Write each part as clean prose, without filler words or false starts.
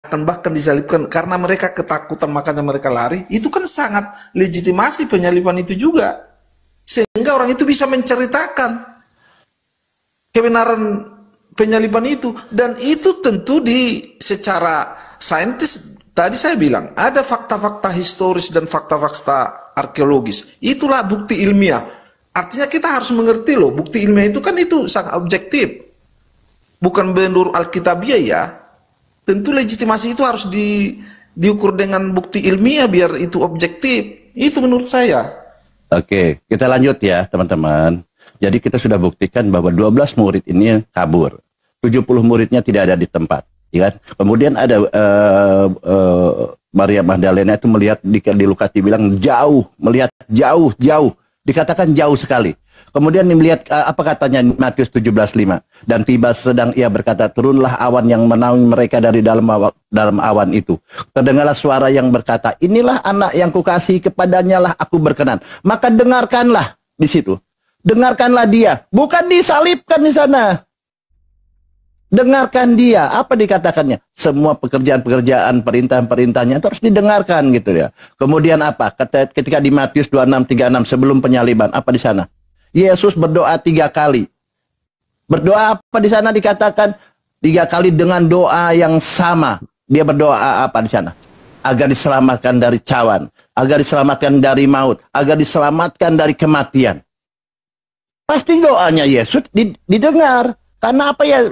bahkan disalibkan karena mereka ketakutan makanya mereka lari, itu kan sangat legitimasi penyaliban itu juga. Sehingga orang itu bisa menceritakan kebenaran penyaliban itu, dan itu tentu secara saintis tadi saya bilang ada fakta-fakta historis dan fakta-fakta arkeologis. Itulah bukti ilmiah. Artinya kita harus mengerti loh, bukti ilmiah itu kan itu sangat objektif. Bukan menurut Alkitabiah ya. Tentu legitimasi itu harus diukur dengan bukti ilmiah biar itu objektif. Itu menurut saya. Oke, kita lanjut ya teman-teman. Jadi kita sudah buktikan bahwa 12 murid ini kabur. 70 muridnya tidak ada di tempat. Ya kan? Kemudian ada Maria Magdalena itu melihat di Lukas dibilang jauh, melihat jauh, dikatakan jauh sekali. Kemudian melihat apa katanya Matius 17:5, dan tiba sedang ia berkata, turunlah awan yang menaungi mereka dari dalam awan itu. Terdengarlah suara yang berkata, inilah anak yang kukasihi, kepadanya lah aku berkenan. Maka dengarkanlah di situ. Dengarkanlah dia, bukan disalibkan di sana. Dengarkan dia, apa dikatakannya? Semua pekerjaan-pekerjaan, perintah-perintahnya itu harus didengarkan gitu ya. Kemudian apa? Ketika di Matius 26:36 sebelum penyaliban, apa di sana? Yesus berdoa 3 kali. Berdoa apa di sana dikatakan? 3 kali dengan doa yang sama. Dia berdoa apa di sana? Agar diselamatkan dari cawan, agar diselamatkan dari maut, agar diselamatkan dari kematian. Pasti doanya Yesus didengar. Karena apa ya?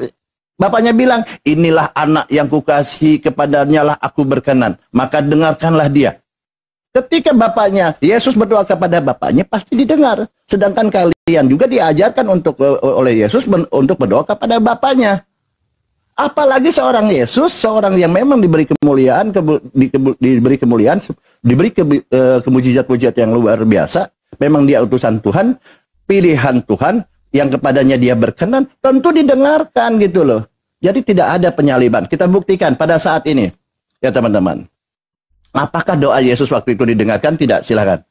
Bapaknya bilang, inilah anak yang kukasihi, kepadanya lah aku berkenan. Maka dengarkanlah dia. Ketika bapaknya, Yesus berdoa kepada bapaknya, pasti didengar. Sedangkan kalian juga diajarkan oleh Yesus untuk berdoa kepada bapaknya. Apalagi seorang Yesus, seorang yang memang diberi kemuliaan, diberi kemujizat-mujizat yang luar biasa. Memang dia utusan Tuhan, pilihan Tuhan, yang kepadanya dia berkenan, tentu didengarkan gitu loh. Jadi tidak ada penyaliban. Kita buktikan pada saat ini. Ya teman-teman. Apakah doa Yesus waktu itu didengarkan? Tidak, silakan.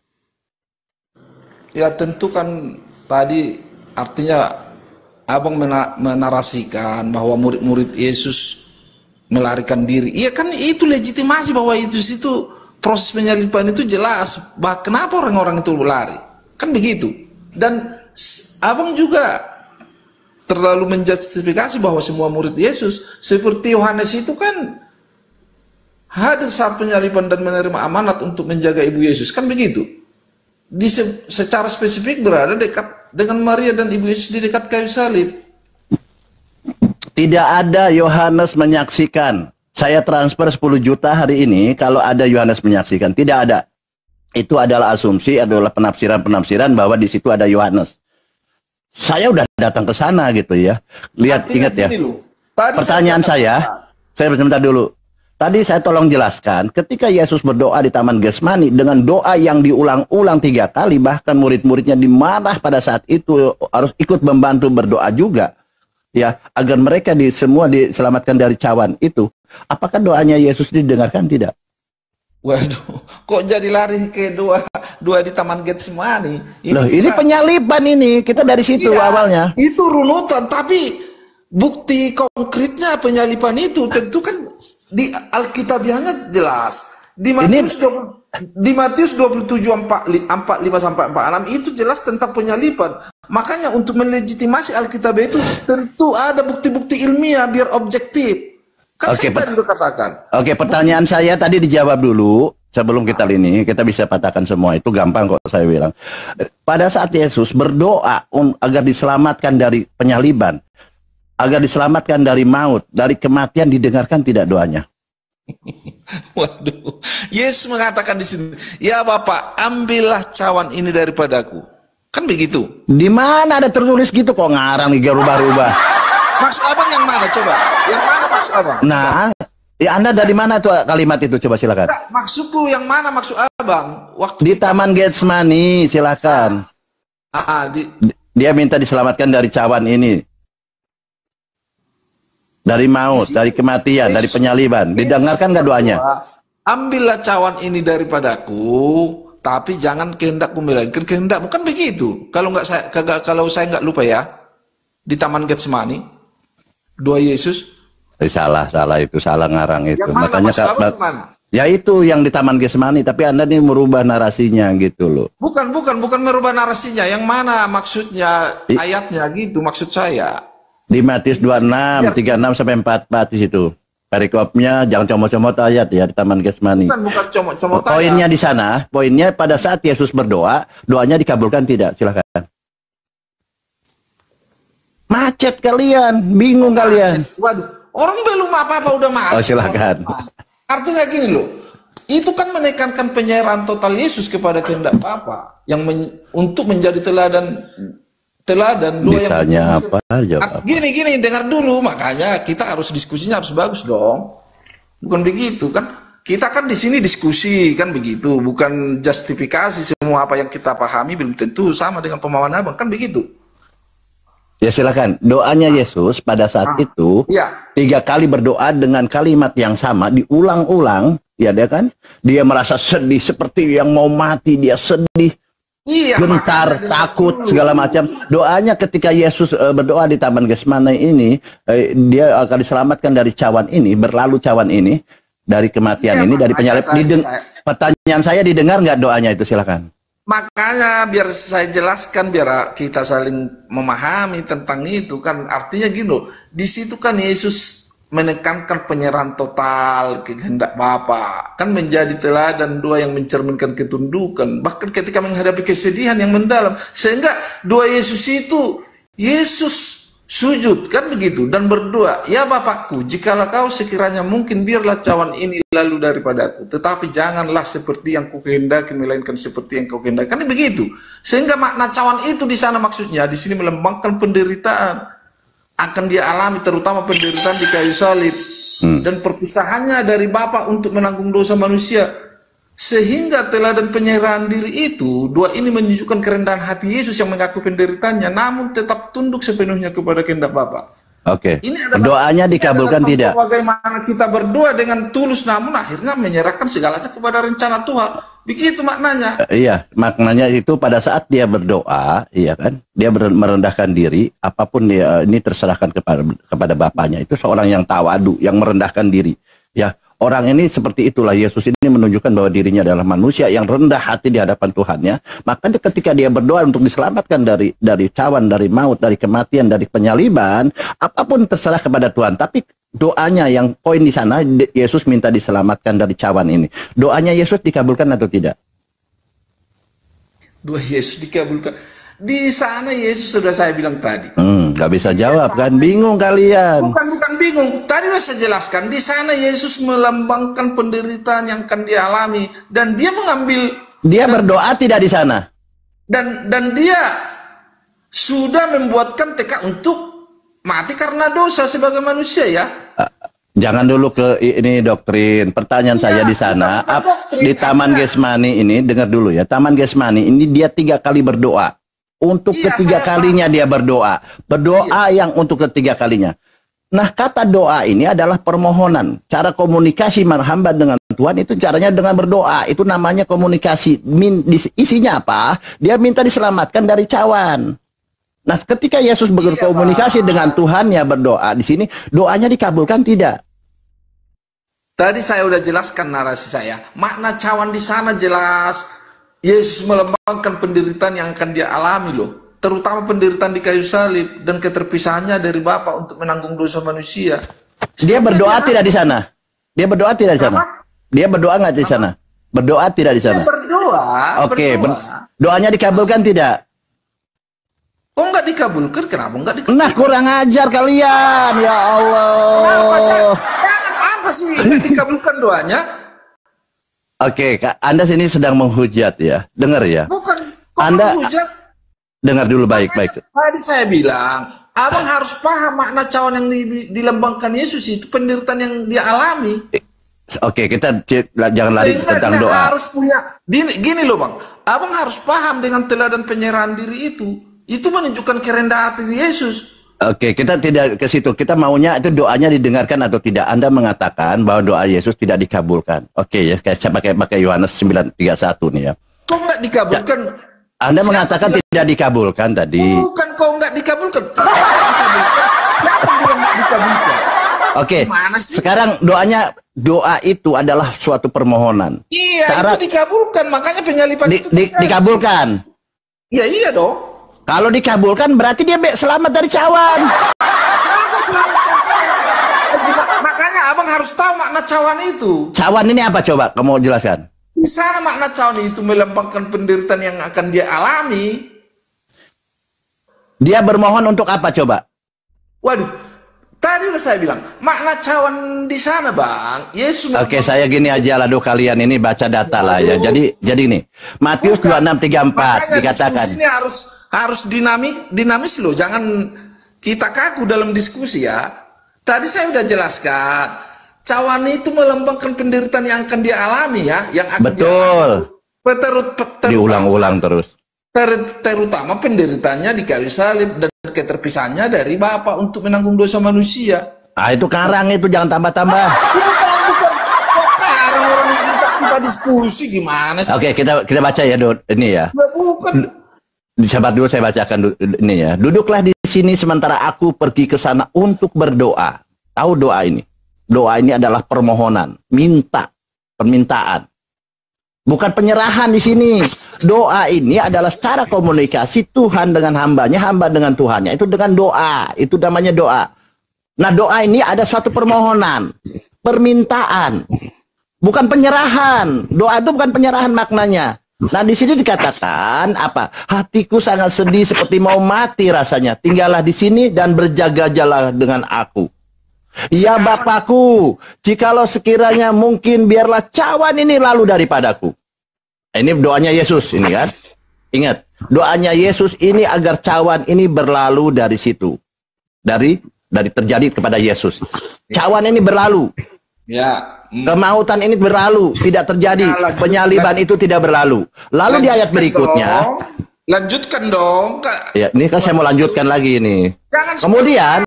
Ya tentu kan tadi artinya abang menarasikan bahwa murid-murid Yesus melarikan diri. Iya kan itu legitimasi bahwa itu proses penyaliban itu jelas. Kenapa orang-orang itu lari? Kan begitu. Dan abang juga terlalu menjustifikasi bahwa semua murid Yesus seperti Yohanes itu kan hadir saat penyaliban dan menerima amanat untuk menjaga ibu Yesus, kan begitu. Secara spesifik berada dekat dengan Maria dan ibu Yesus di dekat kayu salib. Tidak ada Yohanes menyaksikan. Saya transfer 10 juta hari ini kalau ada Yohanes menyaksikan. Tidak ada. Itu adalah asumsi, adalah penafsiran-penafsiran bahwa di situ ada Yohanes. Saya udah datang ke sana gitu ya. Lihat, ingat ya. Pertanyaan saya sebentar dulu. Tadi saya tolong jelaskan, ketika Yesus berdoa di Taman Getsemani dengan doa yang diulang-ulang 3 kali, bahkan murid-muridnya dimarah pada saat itu harus ikut membantu berdoa juga, ya, agar mereka semua diselamatkan dari cawan itu. Apakah doanya Yesus didengarkan? Tidak. Waduh, kok jadi lari ke doa di Taman Getsemani? Ini penyaliban ini, kita dari situ iya, awalnya. Itu runutan, tapi bukti konkretnya penyaliban itu tentu kan di Alkitabiahnya jelas. Di Matius 27:45-46 itu jelas tentang penyaliban. Makanya untuk melegitimasi Alkitabiah itu tentu ada bukti-bukti ilmiah biar objektif. Kan saya tadi udah katakan. Oke, pertanyaan saya tadi dijawab dulu sebelum kita bisa patahkan semua. Itu gampang kok saya bilang. Pada saat Yesus berdoa agar diselamatkan dari penyaliban, agar diselamatkan dari maut, dari kematian, didengarkan tidak doanya? Waduh, Yesus mengatakan di sini, ya Bapak, ambillah cawan ini daripadaku. Kan begitu. Di mana ada tertulis gitu kok ngarang nih rubah-rubah? Maksud abang yang mana coba? Yang mana maksud abang? Nah, ya Anda dari mana tuh kalimat itu? Coba silakan. Nah, maksudku yang mana maksud abang? Waktu di Taman Getsemani, silakan. Dia minta diselamatkan dari cawan ini. Dari maut, dari kematian, dari penyaliban. Didengarkan nggak doanya? Ambillah cawan ini daripadaku, tapi jangan kehendakku melainkan kehendakmu. Kan begitu. Kalau saya nggak lupa ya, di Taman Getsemani, doa Yesus, Salah itu, salah ngarang itu. Yang mana Makanya maksud abang gimana? ya itu yang di Taman Getsemani, tapi Anda nih merubah narasinya gitu loh. Bukan merubah narasinya. Yang mana maksudnya ayatnya gitu maksud saya. Di Matius 26, 36 sampai 44 di situ. Perikopnya jangan comot-comot ayat ya di Taman Getsemani. Bukan comot-comot ayat. Poinnya di sana, poinnya pada saat Yesus berdoa, doanya dikabulkan tidak? Silakan. Macet kalian, bingung kalian. Waduh. Orang belum apa-apa udah macet. Oh, silakan. Artinya gini loh, itu kan menekankan penyerahan total Yesus kepada kehendak Bapa yang untuk menjadi teladan dua yang ditanya apa jawab. Gini dengar dulu, makanya kita harus diskusinya harus bagus dong. Bukan begitu kan? Kita kan di sini diskusi kan begitu, bukan justifikasi semua apa yang kita pahami belum tentu sama dengan pemahaman abang kan begitu. Ya silakan. Doanya Yesus pada saat itu ya. 3 kali berdoa dengan kalimat yang sama diulang-ulang, ya dia kan? Dia merasa sedih seperti yang mau mati, dia sedih, gentar, takut segala macam. Doanya ketika Yesus berdoa di Taman Getsemani ini, dia akan diselamatkan dari cawan ini, berlalu cawan ini, dari kematian ini, dari penyalib. Pertanyaan saya, didengar nggak doanya itu? Silakan. Makanya biar saya jelaskan, biar kita saling memahami tentang itu kan. Artinya gini loh, di situ kan Yesus menekankan penyerahan total kehendak Bapa, kan menjadi teladan dua yang mencerminkan ketundukan, bahkan ketika menghadapi kesedihan yang mendalam, sehingga doa Yesus itu, Yesus sujud kan begitu dan berdoa, ya Bapakku, jikalau kau sekiranya mungkin biarlah cawan ini lalu daripadaku, tetapi janganlah seperti yang kukehendaki melainkan seperti yang kau kehendaki. Kan begitu. Sehingga makna cawan itu di sana maksudnya di sini melambangkan penderitaan akan dia alami, terutama penderitaan di kayu salib dan perpisahannya dari Bapa untuk menanggung dosa manusia. Sehingga teladan penyerahan diri itu, dua ini menunjukkan kerendahan hati Yesus yang mengaku penderitaannya, namun tetap tunduk sepenuhnya kepada kehendak Bapa. Oke. Doanya dikabulkan tidak? Bagaimana kita berdoa dengan tulus, namun akhirnya menyerahkan segalanya kepada rencana Tuhan. Begitu maknanya. Iya, maknanya itu pada saat dia berdoa, iya kan? Dia merendahkan diri, apapun dia ini terserahkan kepada Bapaknya. Itu seorang yang tawadu, yang merendahkan diri. Ya. Orang ini seperti itulah, Yesus ini menunjukkan bahwa dirinya adalah manusia yang rendah hati di hadapan Tuhannya. Maka ketika dia berdoa untuk diselamatkan dari cawan, dari maut, dari kematian, dari penyaliban, apapun terserah kepada Tuhan. Tapi doanya yang poin di sana, Yesus minta diselamatkan dari cawan ini. Doanya Yesus dikabulkan atau tidak? Doa Yesus dikabulkan. Di sana Yesus sudah saya bilang tadi. Gak bisa jawab kan? Bingung kalian. Bukan bingung. Tadi sudah saya jelaskan. Di sana Yesus melambangkan penderitaan yang akan dia alami dan dia mengambil. Dia berdoa tidak di sana. Dan dia sudah membuatkan tekad untuk mati karena dosa sebagai manusia ya. Jangan dulu ke ini doktrin. Pertanyaan saya di sana, di Taman Getsemani ini, dengar dulu ya. Taman Getsemani ini dia 3 kali berdoa. Untuk ketiga kalinya dia berdoa. Berdoa yang untuk ketiga kalinya. Nah, kata doa ini adalah permohonan. Cara komunikasi hamba dengan Tuhan itu caranya dengan berdoa. Itu namanya komunikasi. Isinya apa? Dia minta diselamatkan dari cawan. Nah, ketika Yesus berkomunikasi dengan Tuhannya berdoa di sini, doanya dikabulkan tidak? Tadi saya udah jelaskan narasi saya. Makna cawan di sana jelas. Yesus melambangkan penderitaan yang akan dia alami loh, terutama penderitaan di kayu salib dan keterpisahannya dari Bapa untuk menanggung dosa manusia. Dia berdoa tidak di sana? Dia berdoa tidak di sana? Dia berdoa nggak di sana? Berdoa tidak di sana? Dia berdoa. Oke, doanya dikabulkan tidak? Kok nggak dikabulkan? Kenapa nggak dikabulkan? Nah, kurang ajar kalian, ya Allah. Jangan apa sih nggak dikabulkan doanya? Oke, Anda sini sedang menghujat ya. Dengar ya. Bukan. Anda menghujat. Dengar dulu baik-baik. Tadi saya bilang, abang harus paham makna cawan yang dilambangkan Yesus itu penderitaan yang dia alami. Oke, kita jangan lari tentang doa. Harus punya gini loh bang, abang harus paham dengan teladan penyerahan diri itu. Itu menunjukkan kerendahan hati Yesus. Oke, kita tidak ke situ. Kita maunya itu doanya didengarkan atau tidak. Anda mengatakan bahwa doa Yesus tidak dikabulkan. Oke ya, saya pakai Yohanes 9:31 nih ya. Kok nggak dikabulkan? Anda mengatakan tidak dikabulkan tadi. Bukan kok nggak dikabulkan. Siapa bilang nggak dikabulkan? Oke, Gimana sih? sekarang doa itu adalah suatu permohonan. Iya, Cara itu dikabulkan. Makanya penyaliban itu dikabulkan. Iya, iya dong. Kalau dikabulkan berarti dia selamat dari cawan. Kenapa selamat cawan? Makanya abang harus tahu makna cawan itu. Cawan ini apa coba? Kamu jelaskan. Di sana makna cawan itu melambangkan penderitaan yang akan dia alami. Dia bermohon untuk apa coba? Waduh, tadi udah saya bilang makna cawan di sana, Bang. Yesus. Oke, saya gini aja lah, kalian ini baca data lah ya. Jadi ini Matius 26:34 dikatakan. Ini harus dinamis loh. Jangan kita kaku dalam diskusi ya. Tadi saya udah jelaskan. Cawan itu melambangkan penderitaan yang akan dia alami ya, yang akan betul. Diulang-ulang terus. Terutama penderitaannya di kayu salib dan keterpisahannya dari Bapa untuk menanggung dosa manusia. Ah, itu karang itu, jangan tambah-tambah. Kita diskusi gimana sih? Oke, kita baca ya, ini ya. Bukan. Sabar dulu, saya bacakan ini ya. Duduklah di sini sementara aku pergi ke sana untuk berdoa. Tahu doa ini? Doa ini adalah permohonan, permintaan. Bukan penyerahan di sini. Doa ini adalah cara komunikasi Tuhan dengan hambanya, hamba dengan Tuhannya. Itu dengan doa. Itu namanya doa. Nah, doa ini ada suatu permohonan, permintaan. Bukan penyerahan. Doa itu bukan penyerahan maknanya. Nah, di sini dikatakan apa? Hatiku sangat sedih seperti mau mati rasanya. Tinggallah di sini dan berjaga-jagalah dengan aku. Ya Bapakku, jikalau sekiranya mungkin biarlah cawan ini lalu daripadaku. Ini doanya Yesus ini kan. Ingat, doanya Yesus ini agar cawan ini berlalu dari situ. Dari terjadi kepada Yesus. Cawan ini berlalu. Ya. Kemautan ini berlalu, tidak terjadi. Penyaliban itu tidak berlalu. Lalu di ayat berikutnya, lanjutkan dong. Ya, ini kan saya mau lanjutkan lagi ini. Kemudian,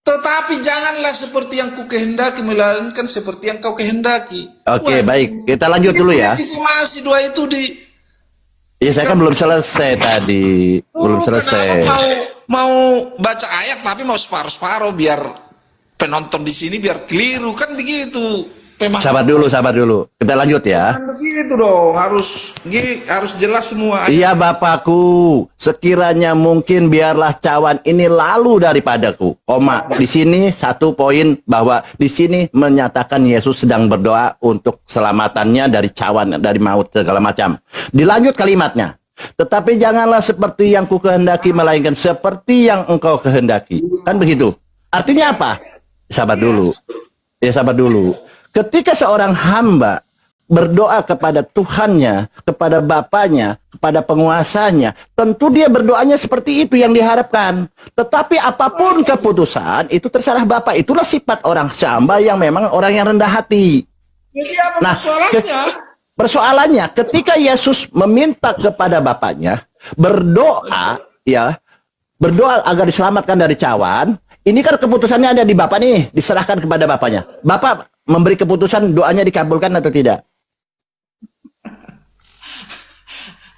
tetapi janganlah seperti yang ku kehendaki, melainkan seperti yang kau kehendaki. Oke, baik. Kita lanjut dulu ya. Masih dua itu di. Iya, saya kan belum selesai tadi. Belum selesai. Mau baca ayat tapi mau separuh-separuh biar penonton di sini biar keliru kan begitu. Sabar dulu. Kita lanjut ya. Begitu dong, harus jelas semua. Iya Bapakku, sekiranya mungkin biarlah cawan ini lalu daripadaku. Di sini satu poin bahwa di sini menyatakan Yesus sedang berdoa untuk keselamatannya dari cawan, dari maut segala macam. Dilanjut kalimatnya. Tetapi janganlah seperti yang ku kehendaki, melainkan seperti yang engkau kehendaki. Kan begitu. Artinya apa? Sabar dulu. Ya, sabar dulu. Ketika seorang hamba berdoa kepada Tuhannya, kepada Bapaknya, kepada penguasanya, tentu dia berdoanya seperti itu yang diharapkan. Tetapi apapun keputusan, itu terserah Bapak. Itulah sifat orang hamba yang memang orang yang rendah hati. Jadi apa persoalannya, ketika Yesus meminta kepada Bapaknya, berdoa agar diselamatkan dari cawan, ini kan keputusannya ada di Bapak nih, diserahkan kepada Bapaknya. Bapak memberi keputusan, doanya dikabulkan atau tidak?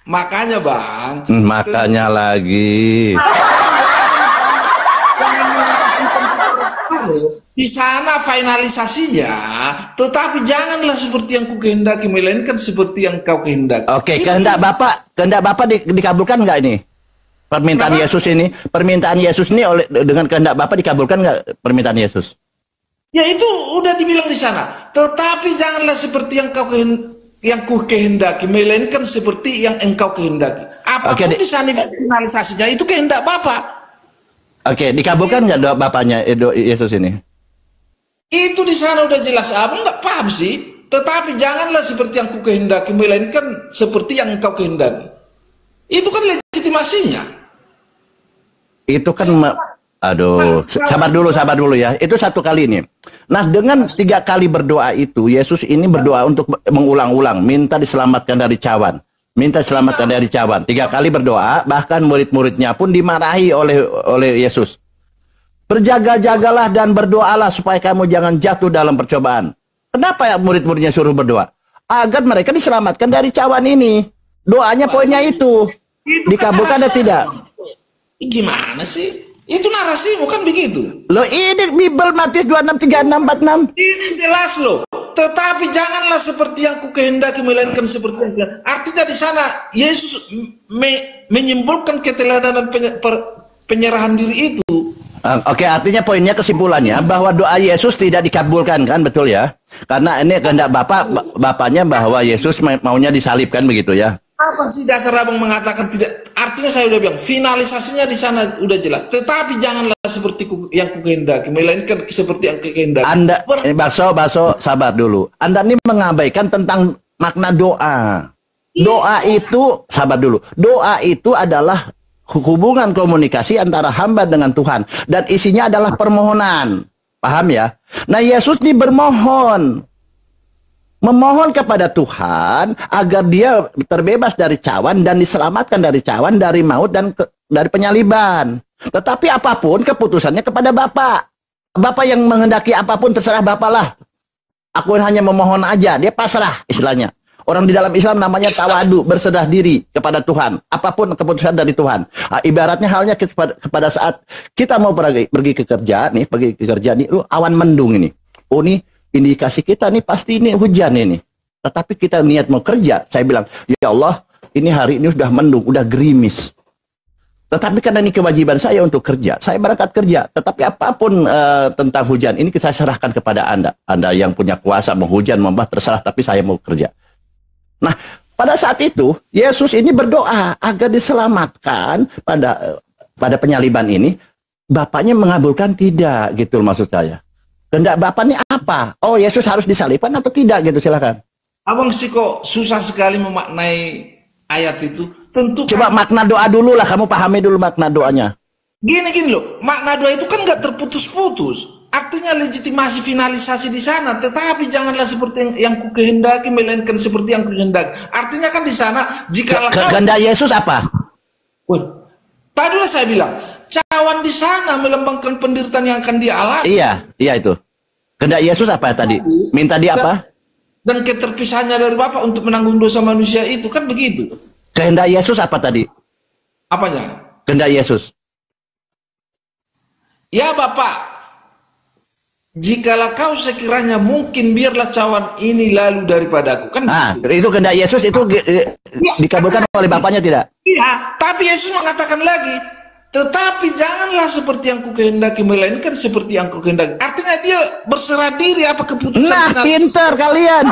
Makanya Bang. Makanya lagi. Di sana finalisasinya, tetapi janganlah seperti yang ku kehendaki, melainkan seperti yang kau kehendaki. Oke, kehendak Bapak dikabulkan nggak ini? Permintaan Yesus ini, dengan kehendak Bapak dikabulkan nggak permintaan Yesus? Ya itu udah dibilang di sana. Tetapi janganlah seperti yang ku kehendaki, melainkan seperti yang engkau kehendaki. Apapun di sana finalisasinya itu kehendak Bapak. Oke, dikabulkan nggak doa Bapaknya, Yesus ini? Itu di sana udah jelas. Abang nggak paham sih. Tetapi janganlah seperti yang ku kehendaki, melainkan seperti yang engkau kehendaki. Itu kan legitimasinya. Itu kan sabar dulu ya. Itu satu kali ini. Nah, dengan 3 kali berdoa itu, Yesus ini berdoa untuk mengulang-ulang, minta diselamatkan dari cawan. 3 kali berdoa, bahkan murid-muridnya pun dimarahi oleh Yesus. Berjaga-jagalah dan berdoalah supaya kamu jangan jatuh dalam percobaan. Kenapa ya murid-muridnya suruh berdoa? Agar mereka diselamatkan dari cawan ini. Doanya poinnya itu. Dikabulkan atau tidak? Gimana sih? Itu narasimu kan begitu. Loh ini Bible Matius 26, 36, 46. Ini jelas loh. Tetapi janganlah seperti yang kukehendaki, melainkan seperti yang... Artinya di sana Yesus menyimpulkan keteladanan penyerahan diri itu. Oke, artinya poinnya, kesimpulannya bahwa doa Yesus tidak dikabulkan, kan, betul ya? Karena ini kehendak Bapaknya bahwa Yesus maunya disalibkan, begitu ya? Apa sih dasar abang mengatakan tidak? Artinya saya udah bilang finalisasinya di sana udah jelas. Tetapi janganlah seperti yang kukehendaki, melainkan seperti yang kukehendaki. Anda, Baso, sabar dulu. Anda ini mengabaikan tentang makna doa. Doa itu, sabar dulu. Doa itu adalah hubungan komunikasi antara hamba dengan Tuhan, dan isinya adalah permohonan. Paham ya? Nah, Yesus ini memohon kepada Tuhan agar dia terbebas dari cawan dan diselamatkan dari cawan, dari maut, dan dari penyaliban. Tetapi apapun keputusannya kepada Bapa. Bapa yang menghendaki apapun terserah Bapa lah. Aku hanya memohon aja, dia pasrah istilahnya. Orang di dalam Islam namanya tawadu, berserah diri kepada Tuhan. Apapun keputusan dari Tuhan. Nah, ibaratnya halnya kepada saat kita mau pergi ke kerja nih, lu awan mendung ini. Oh nih, indikasi kita nih pasti ini hujan ini. Tetapi kita niat mau kerja, saya bilang, ya Allah, ini hari ini sudah mendung, udah gerimis. Tetapi karena ini kewajiban saya untuk kerja, saya berangkat kerja. Tetapi apapun tentang hujan, ini saya serahkan kepada Anda. Anda yang punya kuasa mau hujan, membah, terserah, tapi saya mau kerja. Nah, pada saat itu Yesus ini berdoa agar diselamatkan pada penyaliban ini. Bapaknya mengabulkan tidak, gitu maksud saya. Kehendak Bapaknya apa? Oh, Yesus harus disalibkan atau tidak, gitu, silakan. Abang sih kok susah sekali memaknai ayat itu. Tentu coba makna doa dulu lah, kamu pahami dulu makna doanya. Gini loh, makna doa itu kan nggak terputus-putus. Artinya legitimasi finalisasi di sana, tetapi janganlah seperti yang kukehendaki, melainkan seperti yang kukehendaki. Artinya kan di sana jika kehendak Yesus apa? Tadilah saya bilang, cawan di sana melambangkan penderitaan yang akan dia alami. Iya itu. Kehendak Yesus apa tadi? Minta dia apa? Dan keterpisahannya dari Bapa untuk menanggung dosa manusia itu, kan begitu. Kehendak Yesus apa tadi? Apanya? Kehendak Yesus. Ya Bapak, jikalau kau sekiranya mungkin, biarlah cawan ini lalu daripadaku. Kan itu kehendak Yesus itu dikabulkan oleh Bapaknya tidak? Iya, tapi Yesus mengatakan lagi, tetapi janganlah seperti yang kukehendaki, melainkan seperti yang kukehendaki. Artinya dia berserah diri apa keputusan. Nah, pinter kalian.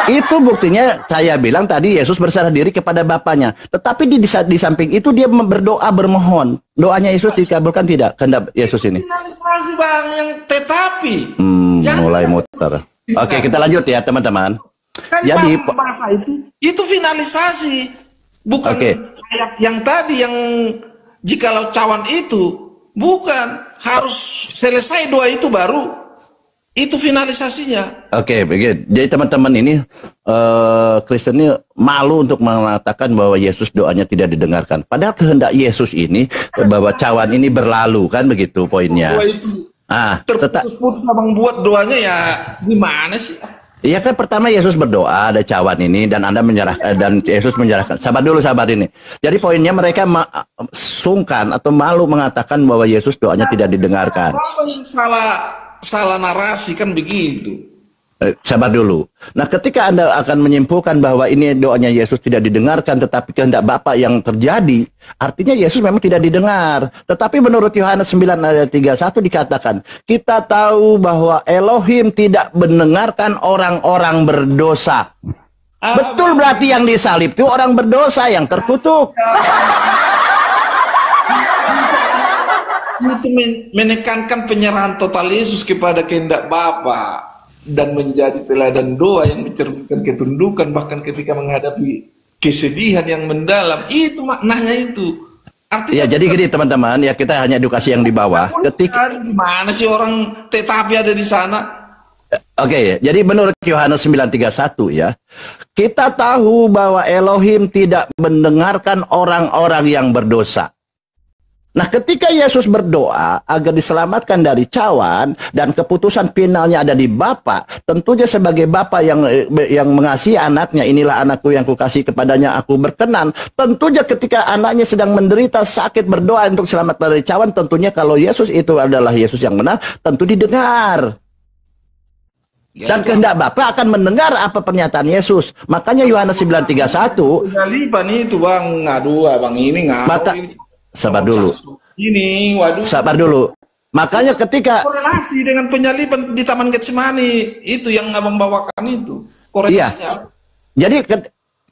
Itu buktinya saya bilang tadi Yesus berserah diri kepada Bapaknya. Tetapi di samping itu dia berdoa, bermohon. Doanya Yesus dikabulkan tidak? Kehendak Yesus ini. Bang, yang tetapi. Mulai muter. Oke, kita lanjut ya teman-teman. Kan jadi bahasa itu finalisasi. Bukan ayat yang tadi yang jikalau cawan itu. Bukan. Harus selesai doa itu baru. Itu finalisasinya. Oke, begitu. Jadi teman-teman ini Kristen ini malu untuk mengatakan bahwa Yesus doanya tidak didengarkan. Padahal kehendak Yesus ini bahwa cawan ini berlalu, kan begitu poinnya. Terputus-putus abang buat doanya ya gimana sih? Iya kan, pertama Yesus berdoa ada cawan ini dan Anda menyerahkan, dan Yesus menyerahkan. Sabar ini. Jadi poinnya mereka sungkan atau malu mengatakan bahwa Yesus doanya tidak didengarkan. Salah narasi kan begitu. Sabar dulu. Nah, ketika Anda akan menyimpulkan bahwa ini doanya Yesus tidak didengarkan, tetapi kehendak Bapa yang terjadi, artinya Yesus memang tidak didengar. Tetapi menurut Yohanes 9 ayat 31 dikatakan, kita tahu bahwa Elohim tidak mendengarkan orang-orang berdosa. Betul, berarti yang disalib itu orang berdosa yang terkutuk. Itu menekankan penyerahan total Yesus kepada kehendak Bapa dan menjadi teladan doa yang mencerminkan ketundukan bahkan ketika menghadapi kesedihan yang mendalam. Itu maknanya itu. Artinya ya, jadi gini teman-teman, ya kita hanya edukasi yang di bawah. Ketika gimana sih orang tetapi ada di sana? Oke, jadi menurut Yohanes 9:31 ya, kita tahu bahwa Elohim tidak mendengarkan orang-orang yang berdosa. Nah, ketika Yesus berdoa agar diselamatkan dari cawan dan keputusan finalnya ada di Bapa, tentunya sebagai Bapa yang mengasihi anaknya, inilah anakku yang kukasih kepadanya aku berkenan. Tentunya ketika anaknya sedang menderita sakit berdoa untuk selamat dari cawan, tentunya kalau Yesus itu adalah Yesus yang benar, tentu didengar. Dan kehendak Bapa akan mendengar apa pernyataan Yesus. Makanya Yohanes 9:31. Penyaliban itu bang, aduh bang ini Maka, sabar dulu. Ini, waduh. Sabar dulu. Makanya ketika korelasi dengan penyaliban di Taman Getsemani itu yang abang bawakan itu korelasinya. Iya. Jadi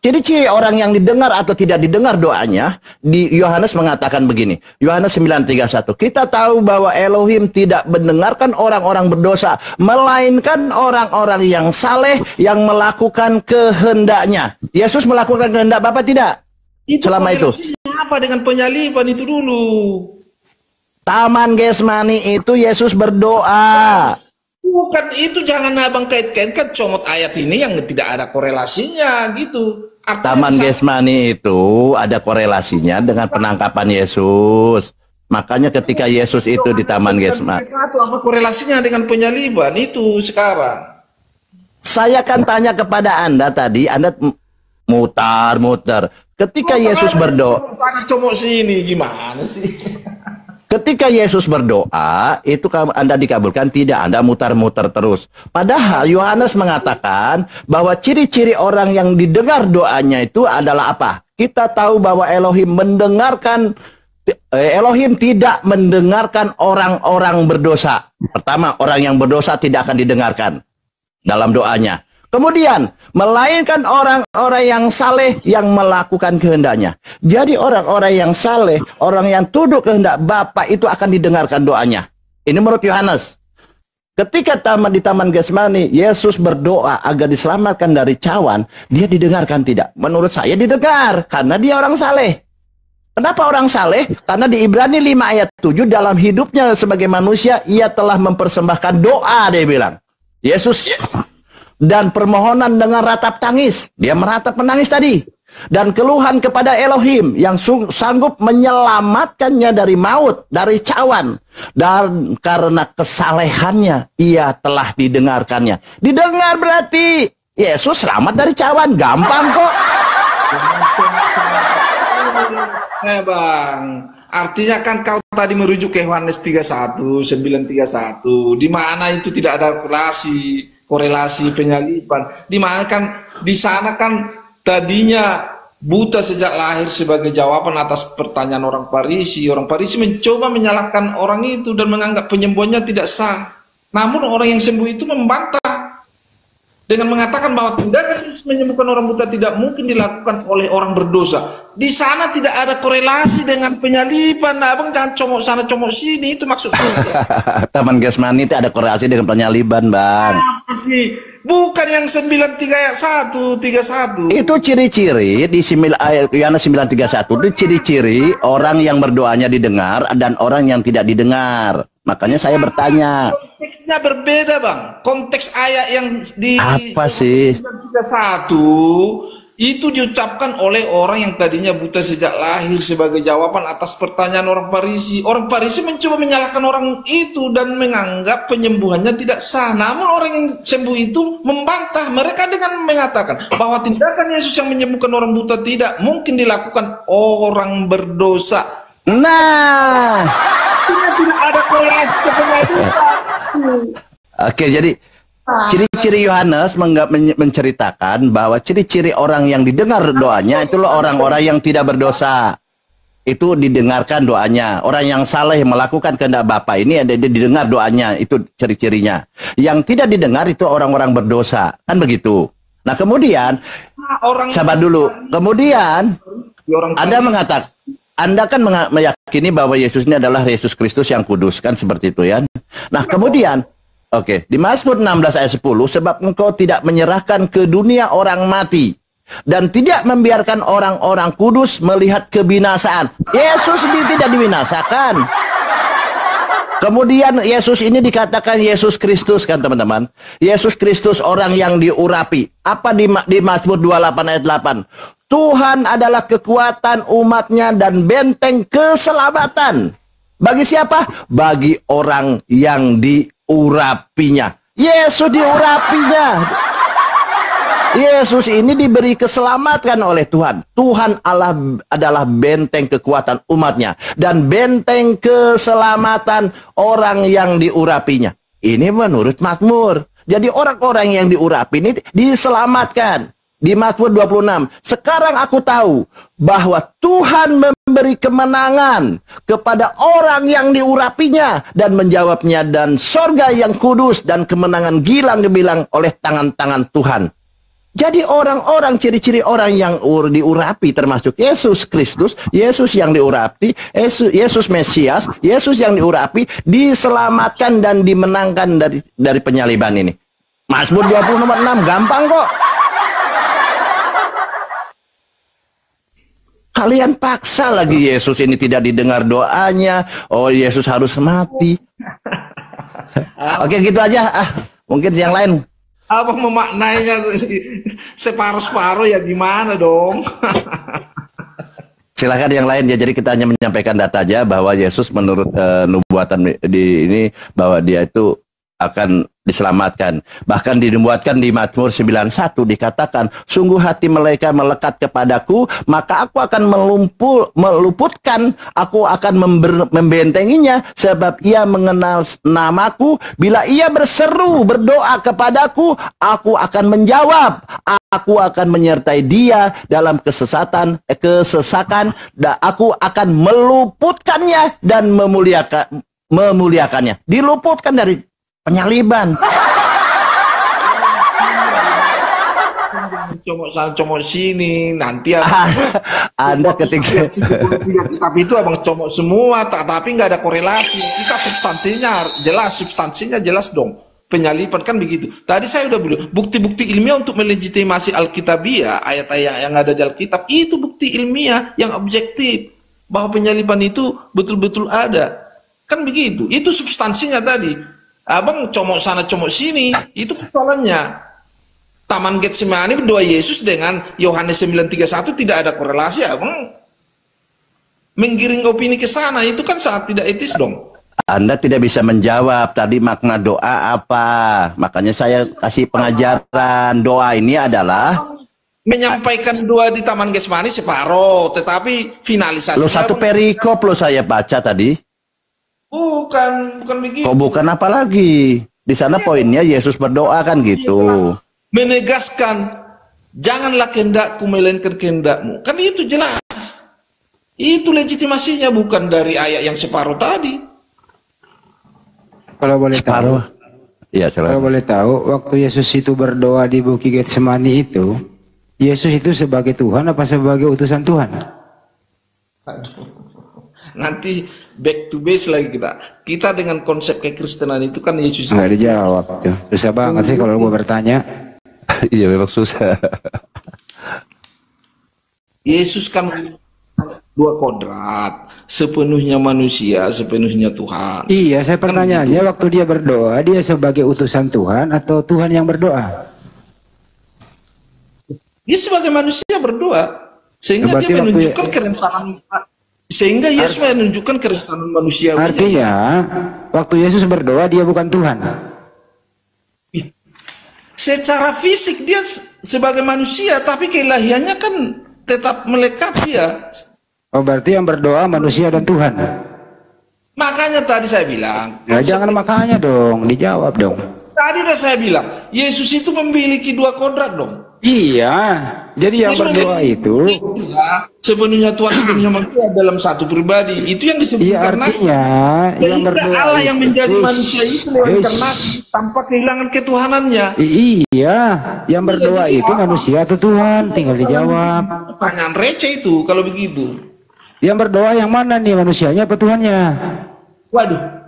ciri-ciri orang yang didengar atau tidak didengar doanya, di Yohanes mengatakan begini. Yohanes 9:31. Kita tahu bahwa Elohim tidak mendengarkan orang-orang berdosa, melainkan orang-orang yang saleh yang melakukan kehendaknya. Yesus melakukan kehendak Bapa tidak? Selama itu. Apa dengan penyaliban itu dulu? Taman Getsemani itu Yesus berdoa. Bukan itu, jangan abang kait-kaitkan comot ayat ini yang tidak ada korelasinya gitu. Artinya Taman Getsemani itu ada korelasinya dengan penangkapan Yesus. Makanya ketika Yesus itu di Taman Getsemani. Satu apa korelasinya dengan penyaliban itu sekarang? Saya akan tanya kepada Anda tadi, Anda mutar-mutar. Ketika Yesus berdoa, sana comot sini gimana sih? ketika Yesus berdoa, itu Anda dikabulkan tidak, Anda mutar-mutar terus. Padahal Yohanes mengatakan bahwa ciri-ciri orang yang didengar doanya itu adalah apa? Kita tahu bahwa Elohim tidak mendengarkan orang-orang berdosa. Pertama, orang yang berdosa tidak akan didengarkan dalam doanya. Kemudian, melainkan orang-orang yang saleh yang melakukan kehendaknya. Jadi orang-orang yang saleh, orang yang tunduk kehendak Bapa itu akan didengarkan doanya. Ini menurut Yohanes. Ketika di Taman Getsemani, Yesus berdoa agar diselamatkan dari cawan, dia didengarkan tidak? Menurut saya didengar, karena dia orang saleh. Kenapa orang saleh? Karena di Ibrani 5 ayat 7, dalam hidupnya sebagai manusia, ia telah mempersembahkan doa, dia bilang. Yesus dan permohonan dengan ratap tangis. Dia meratap menangis tadi. Dan keluhan kepada Elohim yang sanggup menyelamatkannya dari maut, dari cawan. Dan karena kesalehannya, ia telah didengarkannya. Didengar berarti Yesus selamat dari cawan. Gampang kok. Bang, artinya kan kau tadi merujuk ke Yohanes 31, 9:31, di mana itu tidak ada korelasi penyaliban, di mana kan di sana kan tadinya buta sejak lahir sebagai jawaban atas pertanyaan orang Farisi. Orang Farisi mencoba menyalahkan orang itu dan menganggap penyembuhannya tidak sah. Namun orang yang sembuh itu membantah dengan mengatakan bahwa tindakan Yesus menyembuhkan orang buta tidak mungkin dilakukan oleh orang berdosa. Di sana tidak ada korelasi dengan penyaliban. Nah, abang jangan comok sana comok sini, itu maksudnya. Taman Getsemani itu ada korelasi dengan penyaliban, Bang. Bukan yang 93 ayat 1, 31. Itu ciri-ciri di Yohanes 9:31 itu ciri-ciri orang yang berdoanya didengar dan orang yang tidak didengar. Makanya saya bertanya. Konteksnya berbeda, Bang. Konteks ayat yang di apa sih? 9:31 itu diucapkan oleh orang yang tadinya buta sejak lahir sebagai jawaban atas pertanyaan orang Farisi. Orang Farisi mencoba menyalahkan orang itu dan menganggap penyembuhannya tidak sah. Namun orang yang sembuh itu membantah mereka dengan mengatakan bahwa tindakan Yesus yang menyembuhkan orang buta tidak mungkin dilakukan orang berdosa. Nah, tidak ada korelasi kepenyaliban. Oke, jadi ciri-ciri Yohanes menceritakan bahwa ciri-ciri orang yang didengar doanya itulah orang-orang yang tidak berdosa. Itu didengarkan doanya. Orang yang saleh melakukan kehendak Bapa ini ada didengar doanya, itu ciri-cirinya. Yang tidak didengar itu orang-orang berdosa. Kan begitu. Nah, kemudian sabar dulu. Kemudian Anda kan meyakini bahwa Yesus ini adalah Yesus Kristus yang kudus, kan seperti itu ya. Nah, kemudian oke, di Mazmur 16 ayat 10, sebab engkau tidak menyerahkan ke dunia orang mati dan tidak membiarkan orang-orang kudus melihat kebinasaan. Yesus tidak dibinasakan. Kemudian Yesus ini dikatakan Yesus Kristus kan teman-teman. Yesus Kristus orang yang diurapi. Apa di Mazmur 28 ayat 8? Tuhan adalah kekuatan umatnya dan benteng keselamatan. Bagi siapa? Bagi orang yang diurapinya. Yesus diurapinya. Yesus ini diberi keselamatan oleh Tuhan. Tuhan Allah adalah benteng kekuatan umatnya dan benteng keselamatan orang yang diurapinya. Ini menurut Mazmur. Jadi orang-orang yang diurapi ini diselamatkan. Di Mazmur 26, sekarang aku tahu bahwa Tuhan memberi kemenangan kepada orang yang diurapinya dan menjawabnya, dan sorga yang kudus dan kemenangan gilang gemilang oleh tangan-tangan Tuhan. Jadi orang-orang, ciri-ciri orang yang diurapi termasuk Yesus Kristus, Yesus yang diurapi, Yesus Mesias, Yesus yang diurapi, diselamatkan dan dimenangkan dari penyaliban ini. Mazmur 20 nomor 6, gampang kok. Kalian paksa lagi Yesus ini tidak didengar doanya. Oh, Yesus harus mati. Oke, gitu aja. Mungkin yang lain. Abang memaknainya separuh-separuh ya gimana dong? Silakan yang lain ya. Jadi kita hanya menyampaikan data aja bahwa Yesus menurut nubuatan di ini bahwa dia itu akan diselamatkan. Bahkan dinubuatkan di Mazmur 91 dikatakan, sungguh hati mereka melekat kepadaku, maka aku akan meluputkan, aku akan membentenginya, sebab ia mengenal namaku. Bila ia berseru, berdoa kepadaku, aku akan menjawab. Aku akan menyertai dia dalam kesesakan, dan aku akan meluputkannya dan memuliakannya. Diluputkan dari penyaliban. Comok sana comok sini nanti Anda ketika tapi itu abang comok semua tapi nggak ada korelasi. Kita substansinya jelas dong. Penyaliban kan begitu. Tadi saya udah bilang bukti-bukti ilmiah untuk melegitimasi Alkitabiah, ayat-ayat yang ada di Alkitab itu bukti ilmiah yang objektif bahwa penyaliban itu betul-betul ada. Kan begitu. Itu substansinya tadi. Abang comok sana comok sini, itu persoalannya. Taman Getsemani berdoa Yesus dengan Yohanes 9:31 tidak ada korelasi. Abang menggiring opini ke sana, itu kan sangat tidak etis dong. Anda tidak bisa menjawab tadi makna doa apa. Makanya saya kasih pengajaran. Doa ini adalah menyampaikan doa di Taman Getsemani separuh, tetapi finalisasi. Lo satu perikop lo saya baca tadi. Bukan begitu. Kok bukan apa lagi? Di sana poinnya Yesus berdoa kan gitu. Menegaskan, janganlah kehendakku melainkan kehendakmu. Kan itu jelas. Itu legitimasinya bukan dari ayat yang separuh tadi. Kalau boleh tahu. Iya, kalau boleh tahu, waktu Yesus itu berdoa di Bukit Getsemani itu, Yesus itu sebagai Tuhan apa sebagai utusan Tuhan? Nanti back to base lagi kita dengan konsep kekristenan itu kan Yesus nggak dijawab tuh. Susah banget sih kalau gua bertanya. Iya memang susah. Yesus kan dua kodrat, sepenuhnya manusia, sepenuhnya Tuhan. Iya, saya pertanyaannya waktu dia berdoa, dia sebagai utusan Tuhan atau Tuhan yang berdoa? Dia sebagai manusia berdoa, sehingga dia menunjukkan kerentanan. Sehingga Yesus menunjukkan kerentanan manusia. Artinya, waktu Yesus berdoa dia bukan Tuhan. Secara fisik dia sebagai manusia, tapi keilahiannya kan tetap melekat dia. Oh, berarti yang berdoa manusia dan Tuhan. Makanya tadi saya bilang. Ya, jangan makanya dong, dijawab dong. Tadi udah saya bilang, Yesus itu memiliki dua kodrat dong. Iya, jadi yang berdoa itu sepenuhnya Tuhan, sepenuhnya manusia dalam satu pribadi. Itu yang disebut artinya yang berdoa Allah yang menjadi manusia itu lewat inkarnasi tanpa kehilangan ketuhanannya. Iya, yang berdoa itu manusia atau Tuhan? Tinggal dijawab. Pertanyaan receh itu kalau begitu. Yang berdoa yang mana nih, manusianya apa Tuhannya? Waduh.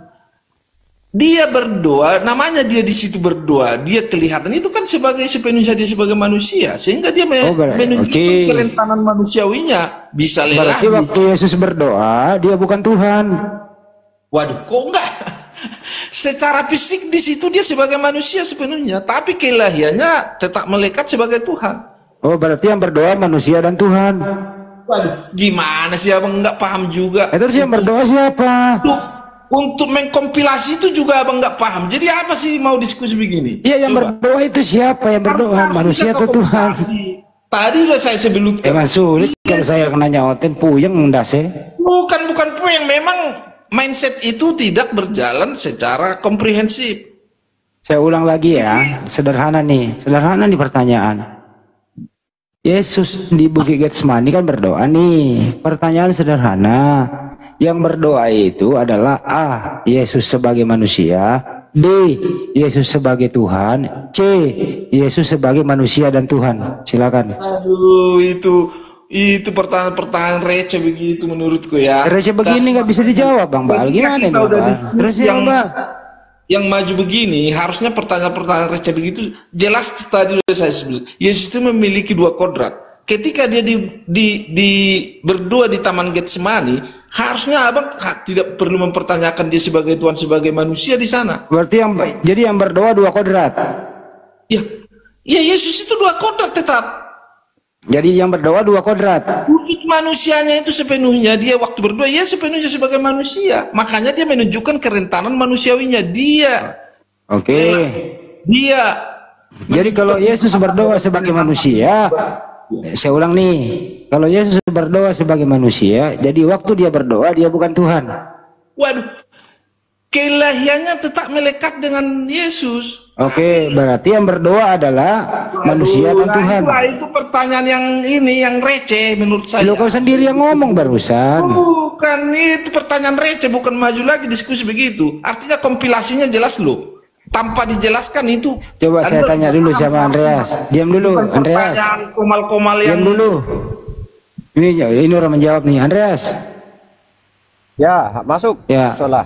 Dia berdoa, namanya dia di situ berdoa, dia kelihatan itu kan sepenuhnya dia sebagai manusia, sehingga dia menunjukkan kerentanan manusiawinya, bisa lelah. Berarti waktu Yesus berdoa, dia bukan Tuhan. Waduh, kok enggak? secara fisik di situ dia sebagai manusia sepenuhnya, tapi keilahiannya tetap melekat sebagai Tuhan. Oh, berarti yang berdoa manusia dan Tuhan. Waduh, gimana sih abang nggak paham juga? Terus yang berdoa siapa? Untuk mengkompilasi itu juga abang nggak paham. Jadi apa sih mau diskusi begini? Iya, yang berdoa itu siapa yang berdoa? Manusia atau Tuhan? Tadi udah saya sebelumkan. Emang sulit kalau saya nanya oten puyeng ndase. Bukan puyeng, memang mindset itu tidak berjalan secara komprehensif. Saya ulang lagi ya, sederhana nih pertanyaan. Yesus di Bukit Getsemani kan berdoa nih. Pertanyaan sederhana. Yang berdoa itu adalah A. Yesus sebagai manusia, B. Yesus sebagai Tuhan, C. Yesus sebagai manusia dan Tuhan. Silakan. Aduh, itu pertanyaan-pertanyaan receh begitu menurutku ya. Receh begini nggak bisa dijawab, Bang Bal. Gimana nih, Bang? Terus yang maju begini, harusnya pertanyaan-pertanyaan receh begitu jelas. Tadi sudah saya sebut, Yesus itu memiliki dua kodrat. Ketika dia berdoa di Taman Getsemani, harusnya abang tidak perlu mempertanyakan dia sebagai Tuhan, sebagai manusia di sana. Berarti yang berdoa dua kodrat. Ya, Yesus itu dua kodrat tetap. Jadi yang berdoa dua kodrat. Wujud manusianya itu sepenuhnya dia waktu berdoa, ya sepenuhnya sebagai manusia. Makanya dia menunjukkan kerentanan manusiawinya dia. Oke. Dia. Jadi kalau Yesus berdoa sebagai manusia, saya ulang nih, kalau Yesus berdoa sebagai manusia, jadi waktu dia berdoa dia bukan Tuhan. Waduh, keilahiannya tetap melekat dengan Yesus. Oke, berarti yang berdoa adalah manusia dan Tuhan. Itu pertanyaan yang receh menurut saya. Lo kau sendiri yang ngomong barusan. Bukan, itu pertanyaan receh, bukan maju lagi diskusi begitu. Artinya kompilasinya jelas loh. Tanpa dijelaskan itu. Coba saya tanya dulu sama Andreas. Diam dulu, Andreas. Pertanyaan komal-komal yang. Diam dulu. Ini orang menjawab nih, Andreas. Ya, masuk. Ya. Salah.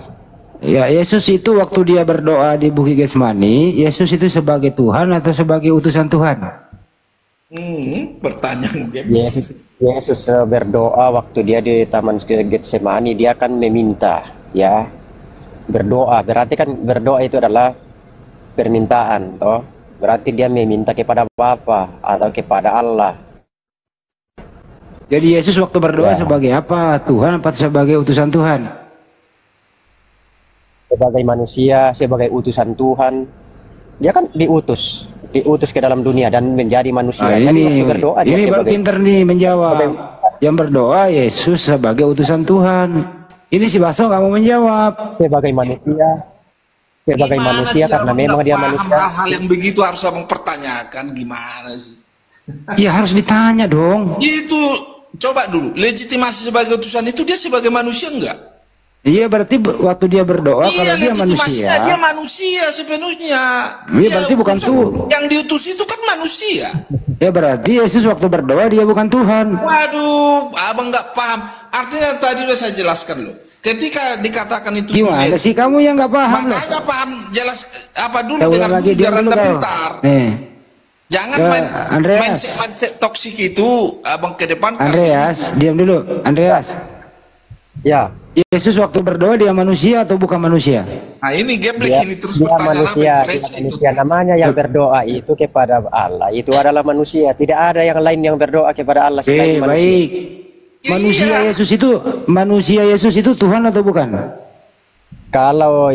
Ya, Yesus itu waktu dia berdoa di Bukit Getsemani, Yesus itu sebagai Tuhan atau sebagai utusan Tuhan? Pertanyaan dia. Yesus berdoa waktu dia di Taman Getsemani, dia akan meminta, ya. Berdoa, berarti kan berdoa itu adalah permintaan, toh. Berarti dia meminta kepada Bapa atau kepada Allah. Jadi Yesus waktu berdoa sebagai apa? Tuhan apa sebagai utusan Tuhan? Sebagai manusia, sebagai utusan Tuhan. Dia kan diutus ke dalam dunia dan menjadi manusia. Ini berdoa dia baru pinter nih menjawab. Yang berdoa Yesus sebagai utusan Tuhan. Ini si Baso nggak mau menjawab. Sebagai manusia karena memang dia manusia. Hal-hal yang begitu harus abang pertanyakan, gimana sih? Ya harus ditanya dong. Itu coba dulu, legitimasi sebagai utusan itu dia sebagai manusia enggak? Iya, berarti waktu dia berdoa kalau dia manusia. Dia manusia sepenuhnya. Iya, berarti bukan tuh. Yang diutus itu kan manusia. Ya berarti Yesus waktu berdoa dia bukan Tuhan. Waduh, abang nggak paham. Artinya tadi udah saya jelaskan loh. Ketika dikatakan itu. Gimana sih kamu yang nggak paham? Makanya paham jelas apa dulu dengan lagi dia dulu pintar. Jangan mindset toksik itu abang ke depan. Andreas, diam dulu. Andreas. Ya. Yesus waktu berdoa dia manusia atau bukan manusia? Nah ini geblek ini terus dia manusia namanya yang berdoa itu kepada Allah itu adalah manusia. Tidak ada yang lain yang berdoa kepada Allah selain manusia. Baik. Manusia Yesus itu Tuhan atau bukan? Kalau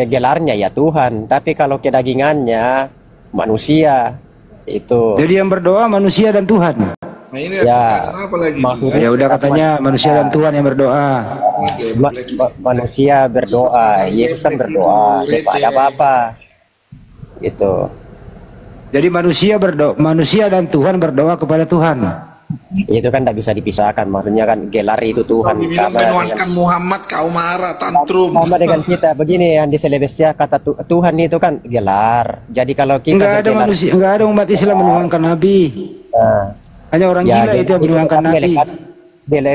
gelarnya ya Tuhan, tapi kalau kedagingannya manusia itu. Jadi yang berdoa manusia dan Tuhan. Nah ini ya, apa lagi? Ya udah katanya manusia dan Tuhan yang berdoa. Manusia berdoa, Yesus kan berdoa kepada Bapa. Itu. Jadi manusia dan Tuhan berdoa kepada Tuhan. Itu kan tidak bisa dipisahkan, maksudnya kan gelar itu Tuhan. Sama dengan Muhammad kau marah tantrum. Sama dengan kita begini yang di Selebesya kata Tuhan itu kan gelar. Jadi kalau kita enggak ada umat Islam menuhankan Nabi. Hanya orang gila itu yang menuhankan Nabi.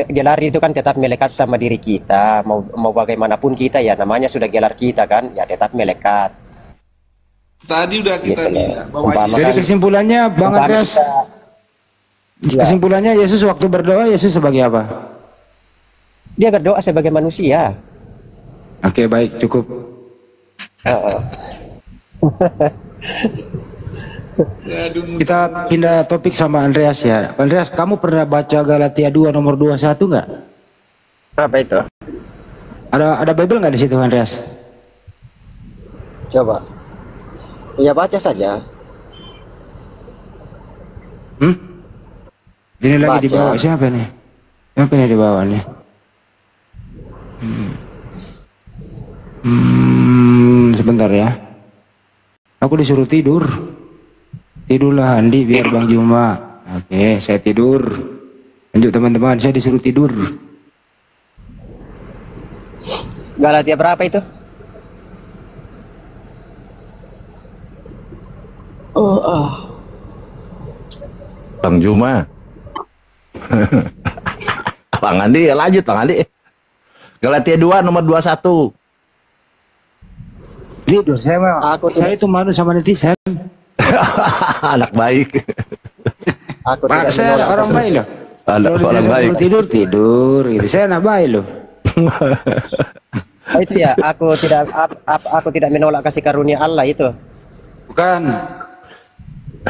Gelar itu kan tetap melekat sama diri kita. Mau bagaimanapun kita ya namanya sudah gelar kita kan ya tetap melekat. Tadi udah kita lihat. Jadi kesimpulannya Bang Andreas. Kesimpulannya Yesus waktu berdoa Yesus sebagai apa? Dia berdoa sebagai manusia. Oke, baik, cukup. Heeh. Kita pindah topik sama Andreas ya. Andreas, kamu pernah baca Galatia 2 nomor 21 nggak? Apa itu? Ada Bible nggak di situ, Andreas? Coba. Ya baca saja. Ini lagi Baca. dibawa siapa nih? Siapa nih dibawa nih? Sebentar ya. Aku disuruh tidur. Tidurlah Andi biar Bang Juma. Oke, saya tidur. Lanjut teman-teman, saya disuruh tidur. Galatia berapa itu? Bang Juma. Bang Andi, lanjut Bang Andi. Galatia 2 nomor 21. Tidur saya mah. Saya itu malu sama netizen. Anak baik. Aku Pak, tidak saya menolak. orang baik loh. Anak Kalau orang netizen baik. suruh tidur gitu. Saya anak baik loh. Oh, itu ya, aku tidak menolak kasih karunia Allah itu. Bukan.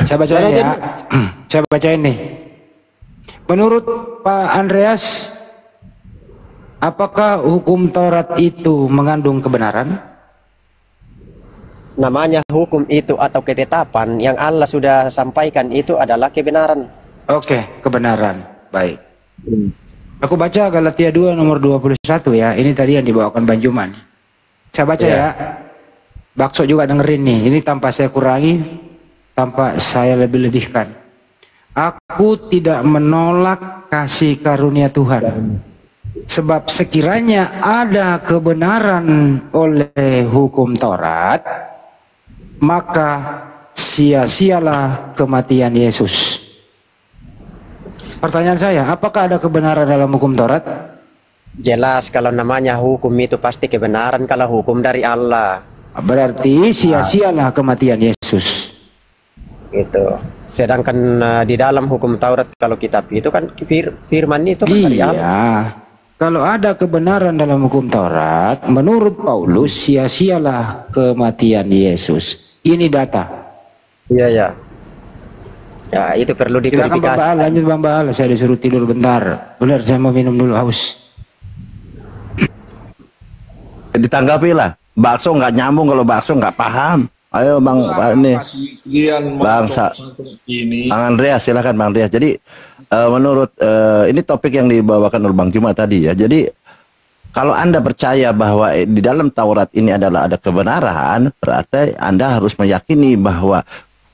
Saya baca ini ya. Saya baca ini. Menurut Pak Andreas, apakah hukum Taurat itu mengandung kebenaran? Namanya hukum itu atau ketetapan yang Allah sudah sampaikan itu adalah kebenaran. Oke, kebenaran. Baik. Aku baca Galatia 2 nomor 21 ya. Ini tadi yang dibawakan Bang Juman. Saya baca ya. Bakso juga dengerin nih. Ini tanpa saya kurangi, tanpa saya lebih-lebihkan. Aku tidak menolak kasih karunia Tuhan. Sebab sekiranya ada kebenaran oleh hukum Taurat, maka sia-sialah kematian Yesus. Pertanyaan saya, apakah ada kebenaran dalam hukum Taurat? Jelas kalau namanya hukum itu pasti kebenaran kalau hukum dari Allah. Berarti sia-sialah kematian Yesus. Itu. Sedangkan di dalam hukum Taurat kalau kitab itu kan firman itu kan dari Allah. Iya. Kalau ada kebenaran dalam hukum Taurat, menurut Paulus sia-sialah kematian Yesus. Ini data. Iya ya. Ya itu perlu Silakan Bang diverifikasi. Baal, lanjut Bang Baal. Saya disuruh tidur bentar. Benar, saya mau minum dulu, haus. Ditanggapi lah. Bakso nggak nyambung kalau bakso nggak paham. Ayo Bang ini. Kasihan Bangsa. ini. Bang Andreas, silakan Bang Andreas. Jadi menurut ini topik yang dibawakan oleh Bang Juma tadi ya. Jadi kalau Anda percaya bahwa di dalam Taurat ini adalah ada kebenaran, berarti Anda harus meyakini bahwa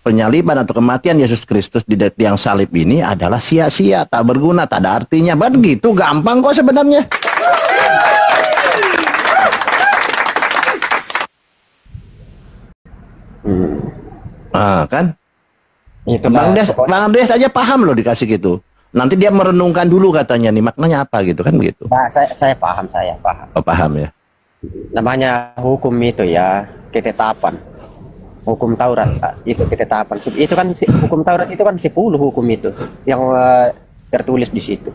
penyaliban atau kematian Yesus Kristus di tiang salib ini adalah sia-sia, tak berguna, tak ada artinya. Begitu gampang kok sebenarnya. Kan? Itu Bang Andreas aja paham loh dikasih gitu. Nanti dia merenungkan dulu katanya nih maknanya apa gitu kan begitu. Nah, saya paham, saya paham. Oh, paham ya. Namanya hukum itu ya ketetapan. Hukum Taurat itu ketetapan. Itu kan hukum Taurat itu kan 10 hukum itu yang tertulis di situ.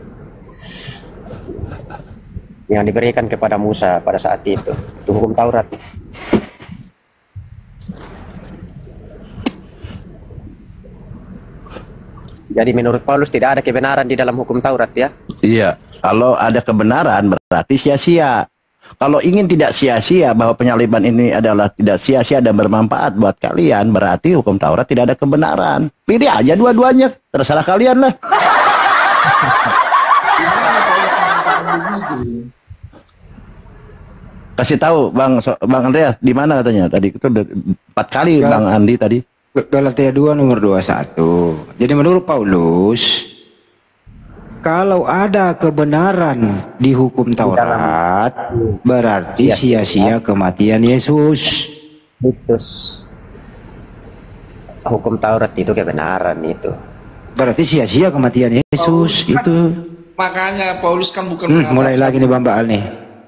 Yang diberikan kepada Musa pada saat itu. Itu hukum Taurat. Jadi menurut Paulus tidak ada kebenaran di dalam hukum Taurat ya? Iya, kalau ada kebenaran berarti sia-sia. Kalau ingin tidak sia-sia bahwa penyaliban ini adalah tidak sia-sia dan bermanfaat buat kalian, berarti hukum Taurat tidak ada kebenaran. Pilih aja dua-duanya, terserah kalian lah. Kasih tahu Bang Andreas di mana katanya tadi itu 4 kali Bang Andi tadi. Galatia 2 nomor 21. Jadi menurut Paulus, kalau ada kebenaran di hukum Taurat, berarti sia-sia kematian Yesus. Kristus. Hukum Taurat itu kebenaran itu. Berarti sia-sia kematian Yesus itu. Makanya Paulus kan bukan Mulai lagi nih Bang Baal nih.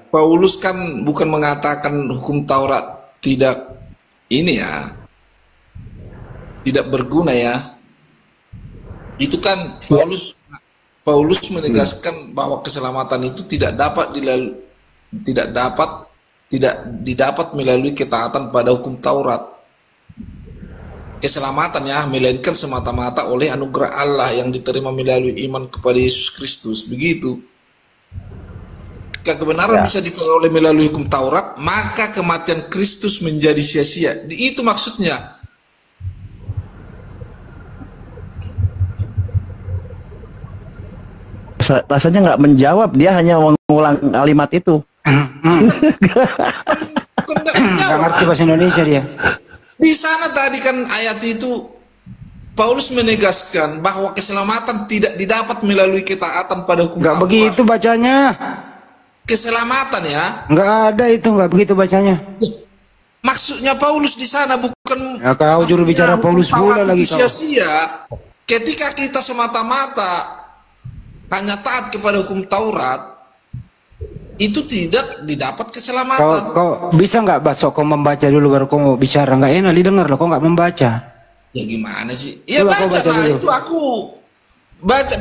Paulus kan bukan mengatakan hukum Taurat tidak ini ya, tidak berguna ya. Itu kan Paulus menegaskan bahwa keselamatan itu tidak dapat tidak didapat melalui ketaatan pada hukum Taurat. Keselamatan ya, melainkan semata-mata oleh anugerah Allah yang diterima melalui iman kepada Yesus Kristus. Begitu. Jika kebenaran bisa diperoleh melalui hukum Taurat, maka kematian Kristus menjadi sia-sia. Itu maksudnya. Rasanya nggak menjawab, dia hanya mengulang kalimat itu. Nggak ngerti bahasa Indonesia dia. Di sana tadi kan ayat itu Paulus menegaskan bahwa keselamatan tidak didapat melalui ketaatan pada hukum Nggak Taurat. begitu bacanya. Keselamatan ya. Nggak ada itu, nggak begitu bacanya. Maksudnya Paulus di sana bukan. Ya, kau juru bicara Paulus pula lagi kau. Sia-sia ketika kita semata-mata hanya taat kepada hukum Taurat, itu tidak didapat keselamatan. Kau bisa nggak Baso, kau membaca dulu baru kau mau bicara? Nggak enak didengar loh, kau nggak membaca. Ya gimana sih? Ya Coba baca lah, dulu. itu aku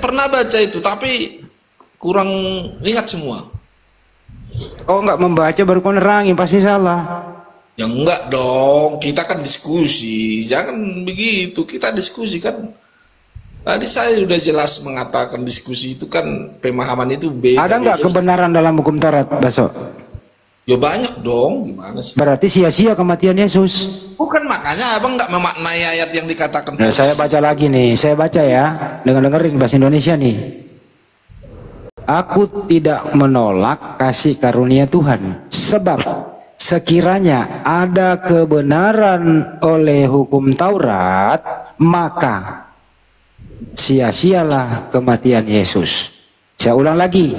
pernah baca itu, tapi kurang ingat semua. Kau nggak membaca baru kau nerangin, pasti salah. Ya enggak dong, kita kan diskusi, jangan begitu, kita diskusi kan. Tadi saya sudah jelas mengatakan diskusi itu kan pemahaman itu beda. Ada nggak kebenaran dalam hukum Taurat, Baso? Ya banyak dong, gimana sih? Berarti sia-sia kematian Yesus. Bukan, makanya abang nggak memaknai ayat yang dikatakan. Nah, saya baca lagi nih, saya baca ya, dengerin bahasa Indonesia nih. Aku tidak menolak kasih karunia Tuhan, sebab sekiranya ada kebenaran oleh hukum Taurat, maka sia-sialah kematian Yesus. Saya ulang lagi.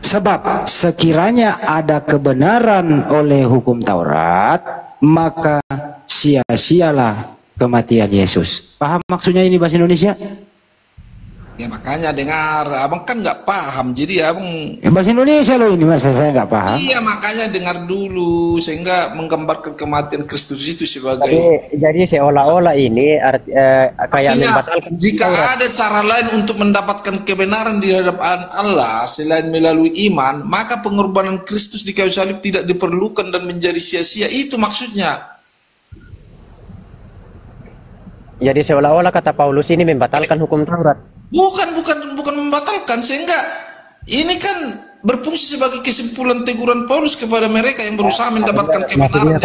Sebab sekiranya ada kebenaran oleh hukum Taurat, maka sia-sialah kematian Yesus. Paham maksudnya ini bahasa Indonesia? Ya makanya dengar, abang kan nggak paham, jadi abang. Ya, bahasa Indonesia loh ini, masa saya nggak paham? Iya, makanya dengar dulu sehingga menggambarkan kematian Kristus itu sebagai. Jadi seolah-olah ini kayak Artinya, membatalkan jika Taurat. ada cara lain untuk mendapatkan kebenaran di hadapan Allah selain melalui iman, maka pengorbanan Kristus di kayu salib tidak diperlukan dan menjadi sia-sia. Itu maksudnya. Jadi seolah-olah kata Paulus ini membatalkan hukum Taurat. Bukan membatalkan, sehingga ini kan berfungsi sebagai kesimpulan teguran Paulus kepada mereka yang berusaha mendapatkan kebenaran. Maksudnya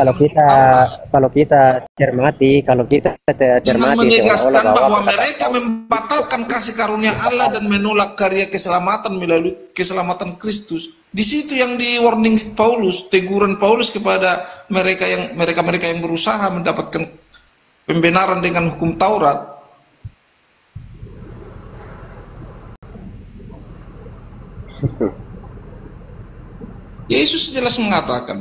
kalau kita cermati menegaskan seolah-olah bahwa mereka membatalkan kasih karunia Allah dan menolak karya keselamatan melalui keselamatan Kristus. Di situ yang di warning Paulus, teguran Paulus kepada mereka yang berusaha mendapatkan pembenaran dengan hukum Taurat. Yesus jelas mengatakan,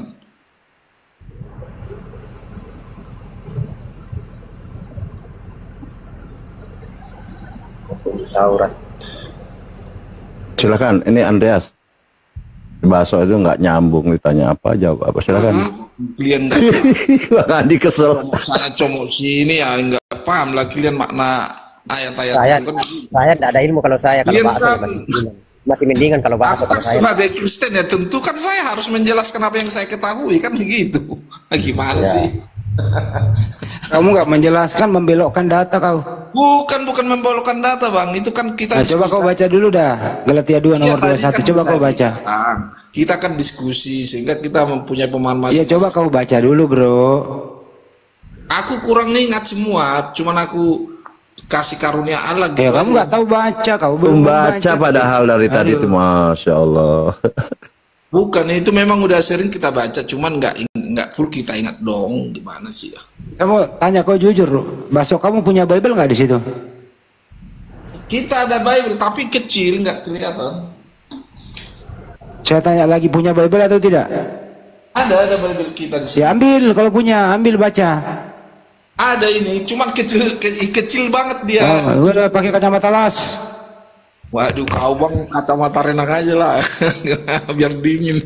Taurat. Silakan, ini Andreas. Baso itu nggak nyambung, ditanya apa jawab apa, silakan. Kalian nggak Bang Andi kesel. sana comok sini ya, nggak paham lah kalian makna ayat-ayat. Saya tidak ada ilmu kalau saya kalau Kalian bahasa kan- masih mendingan kalau bahasa Aku kan kalau saya. sebagai Kristen ya, tentu kan saya harus menjelaskan apa yang saya ketahui, kan begitu. Gimana Ya. sih? Kamu nggak menjelaskan, membelokkan data kau. Bukan membelokkan data, Bang. Itu kan kita Nah, coba kau baca dulu dah, Galatia 2 nomor Iya, tadi 21. kan Coba saya kau baca. bilang, kita kan diskusi sehingga kita mempunyai pemahaman Iya, coba kau baca dulu, bro. Aku kurang ingat semua, cuman aku kasih karunia Allah gitu. Ya, kamu aja. nggak tahu baca, kau belum Membaca padahal dari tadi itu, Masya Allah. Bukan, itu memang udah sering kita baca, cuman nggak full kita ingat dong. Gimana sih ya? Kamu tanya, kau jujur, Baso, kamu punya Bible nggak di situ? Kita ada Bible tapi kecil, nggak kelihatan. Saya tanya lagi, punya Bible atau tidak? Ada Bible kita di sini. Ya ambil, kalau punya, ambil baca. Ada ini, cuman kecil banget dia. Oh, udah pakai kacamata las. Waduh, kau Bang kacamata renang aja lah, biar dingin.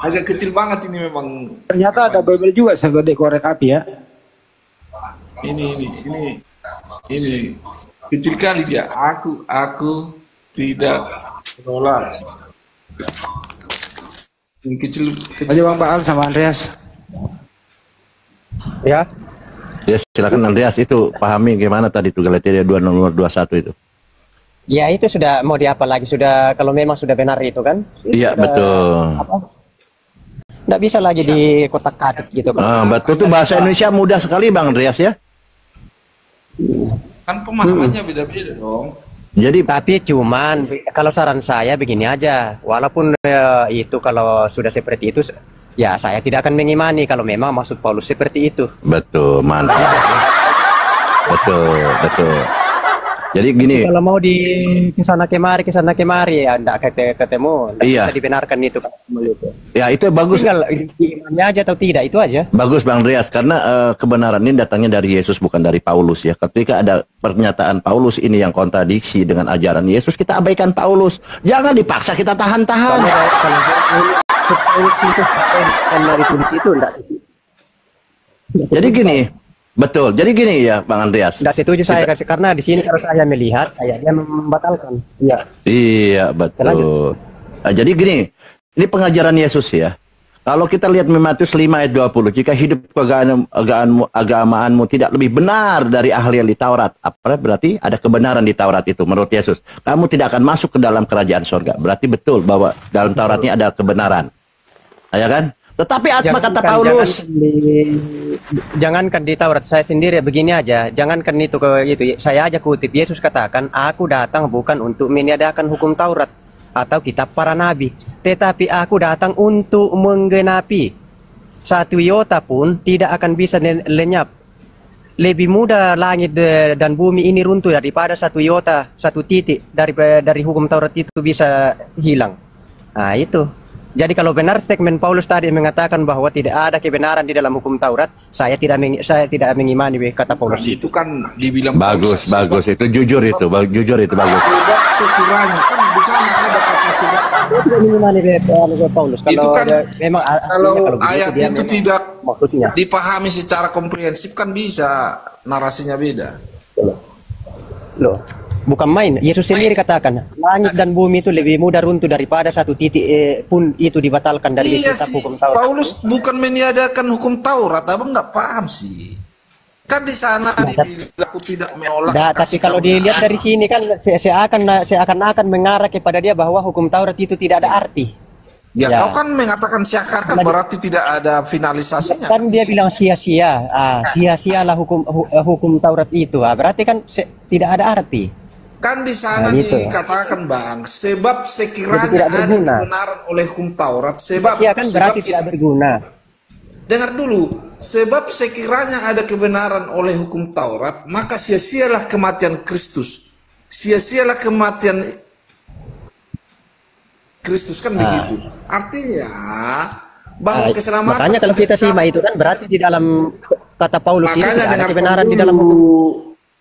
Agak kecil banget ini memang. Ternyata ada Bible juga segede korek api ya. Ini Ini kecil kali dia. Aku tidak menolak. Yang kecil. Aja Bang Baal sama Andreas. Ya, Ya, silakan Andreas, itu pahami gimana tadi tuh Galatia 2 nomor 21 itu. ya itu sudah mau diapa lagi, sudah kalau memang sudah benar itu kan. Iya, Sudah, betul. apa? Nggak bisa lagi di kotak-katik gitu kan. Ah, betul tuh, bahasa Indonesia mudah sekali Bang Andreas ya. Kan pemahamannya beda-beda dong. Jadi Tapi cuman kalau saran saya begini aja, walaupun itu kalau sudah seperti itu, ya saya tidak akan mengimani kalau memang maksud Paulus seperti itu. betul, mantap. Betul. Jadi gini, Kalau mau di kesana kemari ya enggak ketemu, enggak Iya. bisa dibenarkan itu. ya itu bagus. Tinggal diimani aja atau tidak, itu aja. Bagus Bang Andreas, karena kebenaran ini datangnya dari Yesus bukan dari Paulus ya. Ketika ada pernyataan Paulus ini yang kontradiksi dengan ajaran Yesus, kita abaikan Paulus. Jangan dipaksa kita tahan-tahan. Kalau Paulus itu karena ditulis itu enggak Jadi gini, betul. Jadi gini ya Bang Andreas. enggak setuju saya karena di sini kalau saya melihat kayak dia membatalkan. Iya. Iya, betul. Lanjut. Nah, jadi gini, ini pengajaran Yesus ya. Kalau kita lihat Matius 5 ayat 20, jika hidup keagamaanmu tidak lebih benar dari ahli Taurat, apa berarti ada kebenaran di Taurat itu menurut Yesus. Kamu tidak akan masuk ke dalam kerajaan surga. Berarti betul bahwa dalam Tauratnya ada kebenaran. Ya kan? Tetapi apa kata Paulus? Jangankan di Taurat, saya sendiri begini aja. Jangankan itu ke itu. Saya aja kutip Yesus katakan, aku datang bukan untuk meniadakan hukum Taurat atau kitab para nabi, tetapi aku datang untuk menggenapi. Satu iota pun tidak akan bisa lenyap. Lebih mudah langit dan bumi ini runtuh daripada satu iota, satu titik dari hukum Taurat itu bisa hilang. Nah itu. Jadi kalau benar statement Paulus tadi mengatakan bahwa tidak ada kebenaran di dalam hukum Taurat, saya tidak mengimani kata Paulus itu. Itu kan dibilang Bagus itu jujur itu bagus. Sebab sekiranya kan di sana ada kata sebab. Saya tidak mengimani Paulus Itu kalau kan memang kalau begitu, ayat dia itu memang tidak maksudnya. dipahami secara komprehensif kan bisa narasinya beda. Loh, bukan main. Yesus sendiri katakan, langit dan bumi itu lebih mudah runtuh daripada satu titik pun itu dibatalkan dari Iya kitab sih, hukum Taurat. Paulus bukan meniadakan hukum Taurat, abang nggak paham sih. Kan di sana dibilang aku tidak menolak. Nah, tapi kalau dilihat dari sini kan seakan-akan mengarah kepada dia bahwa hukum Taurat itu tidak ada arti. Ya, Ya. kau kan mengatakan seakan berarti tidak ada finalisasinya. Kan dia bilang sia-sia. Sia-sialah hukum Taurat itu. Berarti kan tidak ada arti. Kan di sana Nah, gitu. dikatakan Bang, sebab sekiranya Jadi tidak ada berguna. kebenaran oleh hukum Taurat, sebab Sia kan berarti tidak berguna. dengar dulu, sebab sekiranya ada kebenaran oleh hukum Taurat, maka sia-sialah kematian Kristus. Sia-sialah kematian Kristus kan begitu. Artinya bahwa keselamatan. Makanya kalau kita simak itu kan berarti di dalam kata Paulus itu Makanya tidak ada dengar kebenaran di dulu. dalam hukum.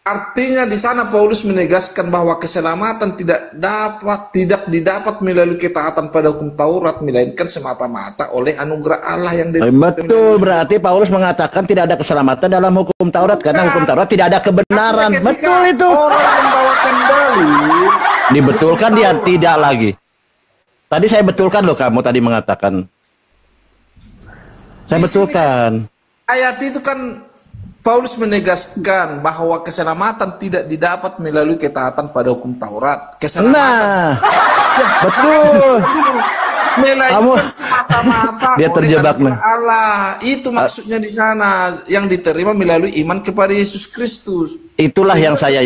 Artinya di sana Paulus menegaskan bahwa keselamatan tidak didapat melalui ketaatan pada hukum Taurat, melainkan semata-mata oleh anugerah Allah yang Betul, berarti Paulus mengatakan tidak ada keselamatan dalam hukum Taurat karena hukum Taurat tidak ada kebenaran. Ketika Betul itu. orang membawakan dalil, Dibetulkan dia tidak lagi. Tadi saya betulkan loh, kamu tadi mengatakan. Saya Di sini betulkan. ayat itu kan Paulus menegaskan bahwa keselamatan tidak didapat melalui ketaatan pada hukum Taurat. Keselamatan Nah, betul. melainkan semata-mata Dia oleh terjebak, anugerah Allah. Itu maksudnya di sana, yang diterima melalui iman kepada Yesus Kristus. Itulah yang saya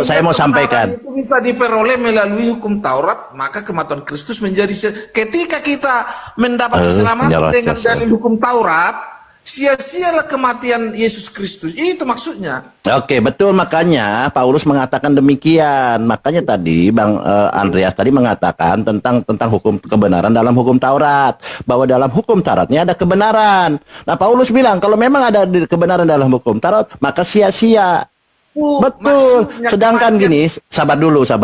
saya mau sampaikan. Itu bisa diperoleh melalui hukum Taurat, maka kematian Kristus menjadi ketika kita mendapat keselamatan nyala dengan cas, ya. dalil hukum Taurat, sia-sialah kematian Yesus Kristus. Itu maksudnya. Oke, betul, makanya Paulus mengatakan demikian. Makanya tadi Bang Andreas tadi mengatakan tentang hukum kebenaran dalam hukum Taurat, bahwa dalam hukum Tauratnya ada kebenaran. Nah, Paulus bilang kalau memang ada kebenaran dalam hukum Taurat, maka sia-sia. Betul. Maksudnya Sedangkan kematian- gini, sabar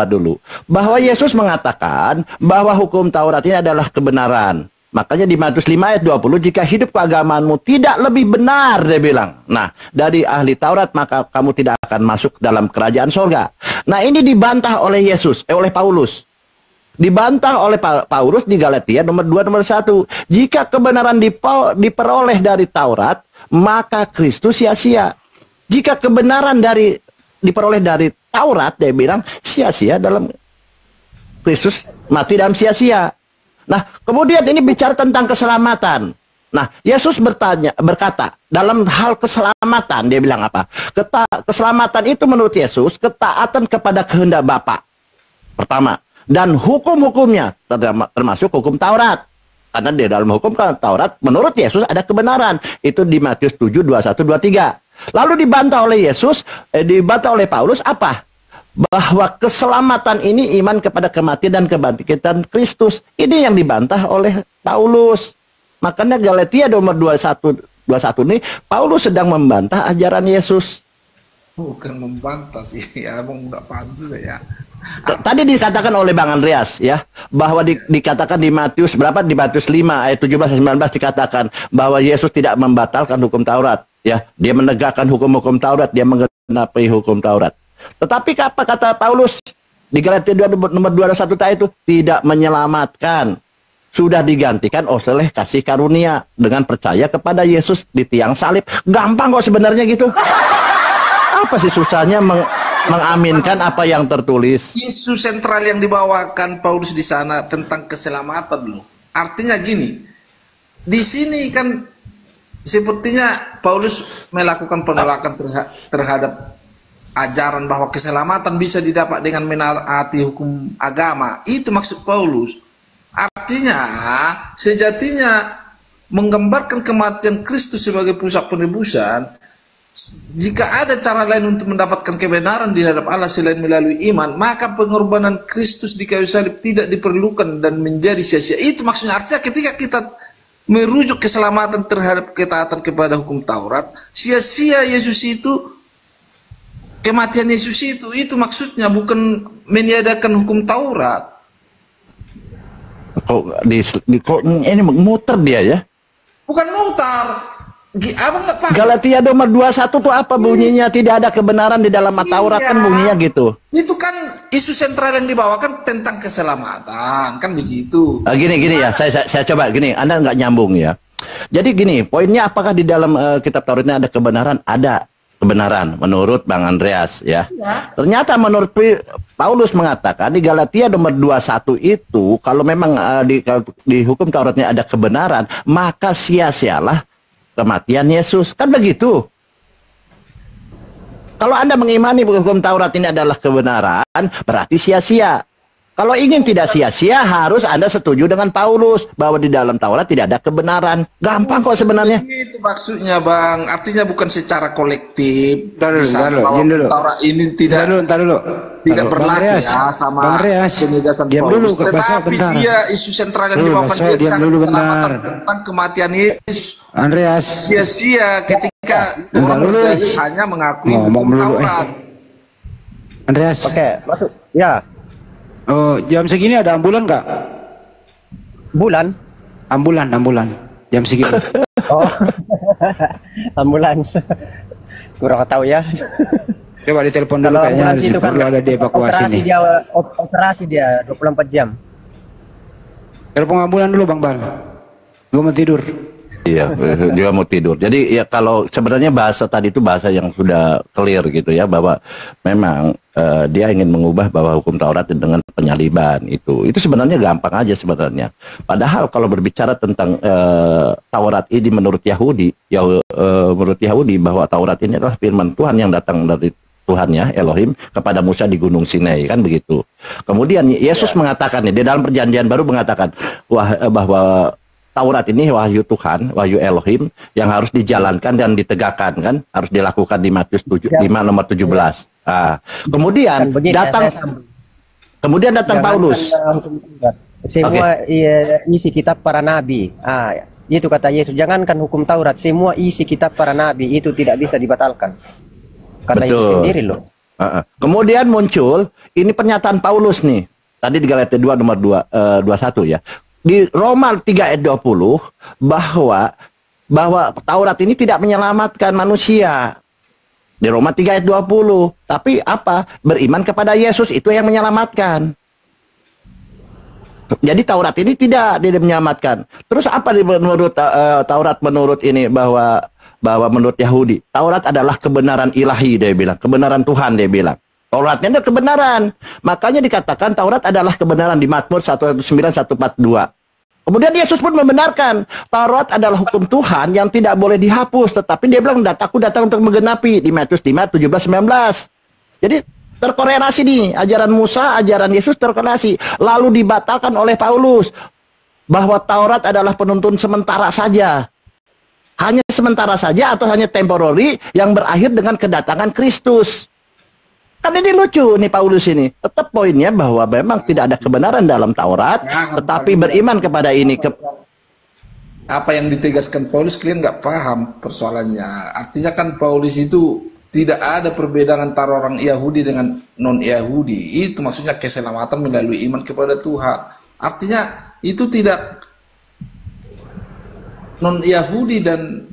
dulu. Bahwa Yesus mengatakan bahwa hukum Taurat ini adalah kebenaran. Makanya di Matius 5 ayat 20, jika hidup keagamaanmu tidak lebih benar, dia bilang. Nah, dari ahli Taurat, maka kamu tidak akan masuk dalam kerajaan sorga. Nah, ini dibantah oleh oleh Paulus. Dibantah oleh Paulus di Galatia nomor 2, nomor 1. Jika kebenaran diperoleh dari Taurat, maka Kristus sia-sia. Jika kebenaran diperoleh dari Taurat, dia bilang sia-sia dalam Kristus mati dalam sia-sia. Nah, kemudian ini bicara tentang keselamatan. Nah, Yesus berkata, dalam hal keselamatan, dia bilang apa? Keselamatan itu menurut Yesus, ketaatan kepada kehendak Bapa. Pertama. Dan hukum-hukumnya, termasuk hukum Taurat. Karena di dalam hukum Taurat, menurut Yesus ada kebenaran. Itu di Matius 7, 21, 23. Lalu dibantah oleh dibantah oleh Paulus apa? Bahwa keselamatan ini iman kepada kematian dan kebangkitan Kristus. Ini yang dibantah oleh Paulus. Makanya Galatia nomor 21 ini Paulus sedang membantah ajaran Yesus. Bukan membantah sih, ya abang nggak paham juga ya. Tadi dikatakan oleh Bang Andreas ya, bahwa dikatakan di Matius berapa, di Matius 5 ayat 17 dan 19 dikatakan bahwa Yesus tidak membatalkan hukum Taurat ya. Dia menegakkan hukum-hukum Taurat, dia menggenapi hukum Taurat. Tetapi apa kata Paulus di Galatia 2 nomor 21 tadi itu? Tidak menyelamatkan. Sudah digantikan oleh kasih karunia dengan percaya kepada Yesus di tiang salib. Gampang kok sebenarnya gitu. Apa sih susahnya mengaminkan apa yang tertulis? Isu sentral yang dibawakan Paulus di sana tentang keselamatan loh. Artinya gini, di sini kan sepertinya Paulus melakukan penolakan terhadap ajaran bahwa keselamatan bisa didapat dengan menaati hukum agama. Itu maksud Paulus. Artinya sejatinya menggambarkan kematian Kristus sebagai pusat penebusan. Jika ada cara lain untuk mendapatkan kebenaran di hadapan Allah selain melalui iman, maka pengorbanan Kristus di kayu salib tidak diperlukan dan menjadi sia-sia. Itu maksudnya. Artinya ketika kita merujuk keselamatan terhadap ketaatan kepada hukum Taurat, sia-sia Yesus itu, kematian Yesus itu maksudnya, bukan meniadakan hukum Taurat. Kok ini muter dia ya? Bukan mutar. Abang nggak paham. Galatia nomor 21 tuh apa bunyinya? Tidak ada kebenaran di dalam Taurat kan bunyinya gitu. Itu kan isu sentral yang dibawakan tentang keselamatan, kan begitu. Gini ya, saya coba gini, Anda nggak nyambung ya. Jadi gini, poinnya apakah di dalam kitab Tauratnya ada kebenaran? Ada kebenaran menurut Bang Andreas ya. Ternyata menurut Paulus mengatakan di Galatia nomor 21 itu kalau memang di hukum Tauratnya ada kebenaran, maka sia-sialah kematian Yesus. Kan begitu. Kalau Anda mengimani hukum Taurat ini adalah kebenaran, berarti sia-sia. Kalau ingin tidak sia-sia, harus Anda setuju dengan Paulus bahwa di dalam Taurat tidak ada kebenaran. Gampang kok sebenarnya. Itu maksudnya, Bang. Artinya bukan secara kolektif. Taurat ini tidak berlaku ya sama penegasan Paulus. Tetapi dia isu sentral yang dibawakan dia tentang kematian Yesus. Andreas, sia-sia ketika orang hanya mengakui hukum Taurat. Andreas. Oke, masuk. Ya. Oh, jam segini ada ambulan nggak? Bulan? Ambulan. Jam segini. Oh, ambulans. Kurang tahu ya. Coba ditelepon dulu, kayaknya itu kan ada dievakuasi nih. Operasi dia 24 jam. Telepon ambulan dulu Bang Bal. Gue mau tidur. Iya, juga mau tidur. Jadi ya kalau sebenarnya bahasa tadi itu bahasa yang sudah clear gitu ya, bahwa memang dia ingin mengubah bahwa hukum Taurat dengan penyaliban itu sebenarnya gampang aja sebenarnya. Padahal kalau berbicara tentang Taurat ini menurut Yahudi, menurut Yahudi bahwa Taurat ini adalah firman Tuhan yang datang dari Tuhannya Elohim kepada Musa di Gunung Sinai, kan begitu. Kemudian Yesus mengatakan di dalam Perjanjian Baru mengatakan bahwa Taurat ini wahyu Tuhan, wahyu Elohim yang harus dijalankan dan ditegakkan, kan? Harus dilakukan di Matius 5 nomor 17. Nah, kemudian datang Paulus. Semua isi kitab para nabi. Itu kata Yesus, jangankan hukum Taurat, semua isi kitab para nabi itu tidak bisa dibatalkan. Kata Yesus sendiri loh. Kemudian muncul ini pernyataan Paulus nih. Tadi di Galatia 2 nomor 21 ya. di Roma 3 ayat 20 bahwa Taurat ini tidak menyelamatkan manusia. Di Roma 3 ayat 20. Tapi apa? Beriman kepada Yesus itu yang menyelamatkan. Jadi Taurat ini tidak menyelamatkan. Terus apa menurut Taurat menurut ini bahwa menurut Yahudi, Taurat adalah kebenaran ilahi, dia bilang, kebenaran Tuhan, dia bilang. Tauratnya adalah kebenaran. Makanya dikatakan Taurat adalah kebenaran di Mazmur 109:142. Kemudian Yesus pun membenarkan Taurat adalah hukum Tuhan yang tidak boleh dihapus, tetapi dia bilang aku datang untuk menggenapi di Matius 5:17-19. Jadi terkorelasi nih, ajaran Musa, ajaran Yesus terkorelasi. Lalu dibatalkan oleh Paulus bahwa Taurat adalah penuntun sementara saja. Hanya sementara saja atau hanya temporary yang berakhir dengan kedatangan Kristus. Kan ini lucu nih Paulus ini. Tetap poinnya bahwa memang tidak ada kebenaran dalam Taurat, tetapi beriman kepada ini. Apa yang ditegaskan Paulus kalian nggak paham persoalannya. Artinya kan Paulus itu tidak ada perbedaan antara orang Yahudi dengan non-Yahudi. Itu maksudnya keselamatan melalui iman kepada Tuhan. Artinya itu tidak non-Yahudi dan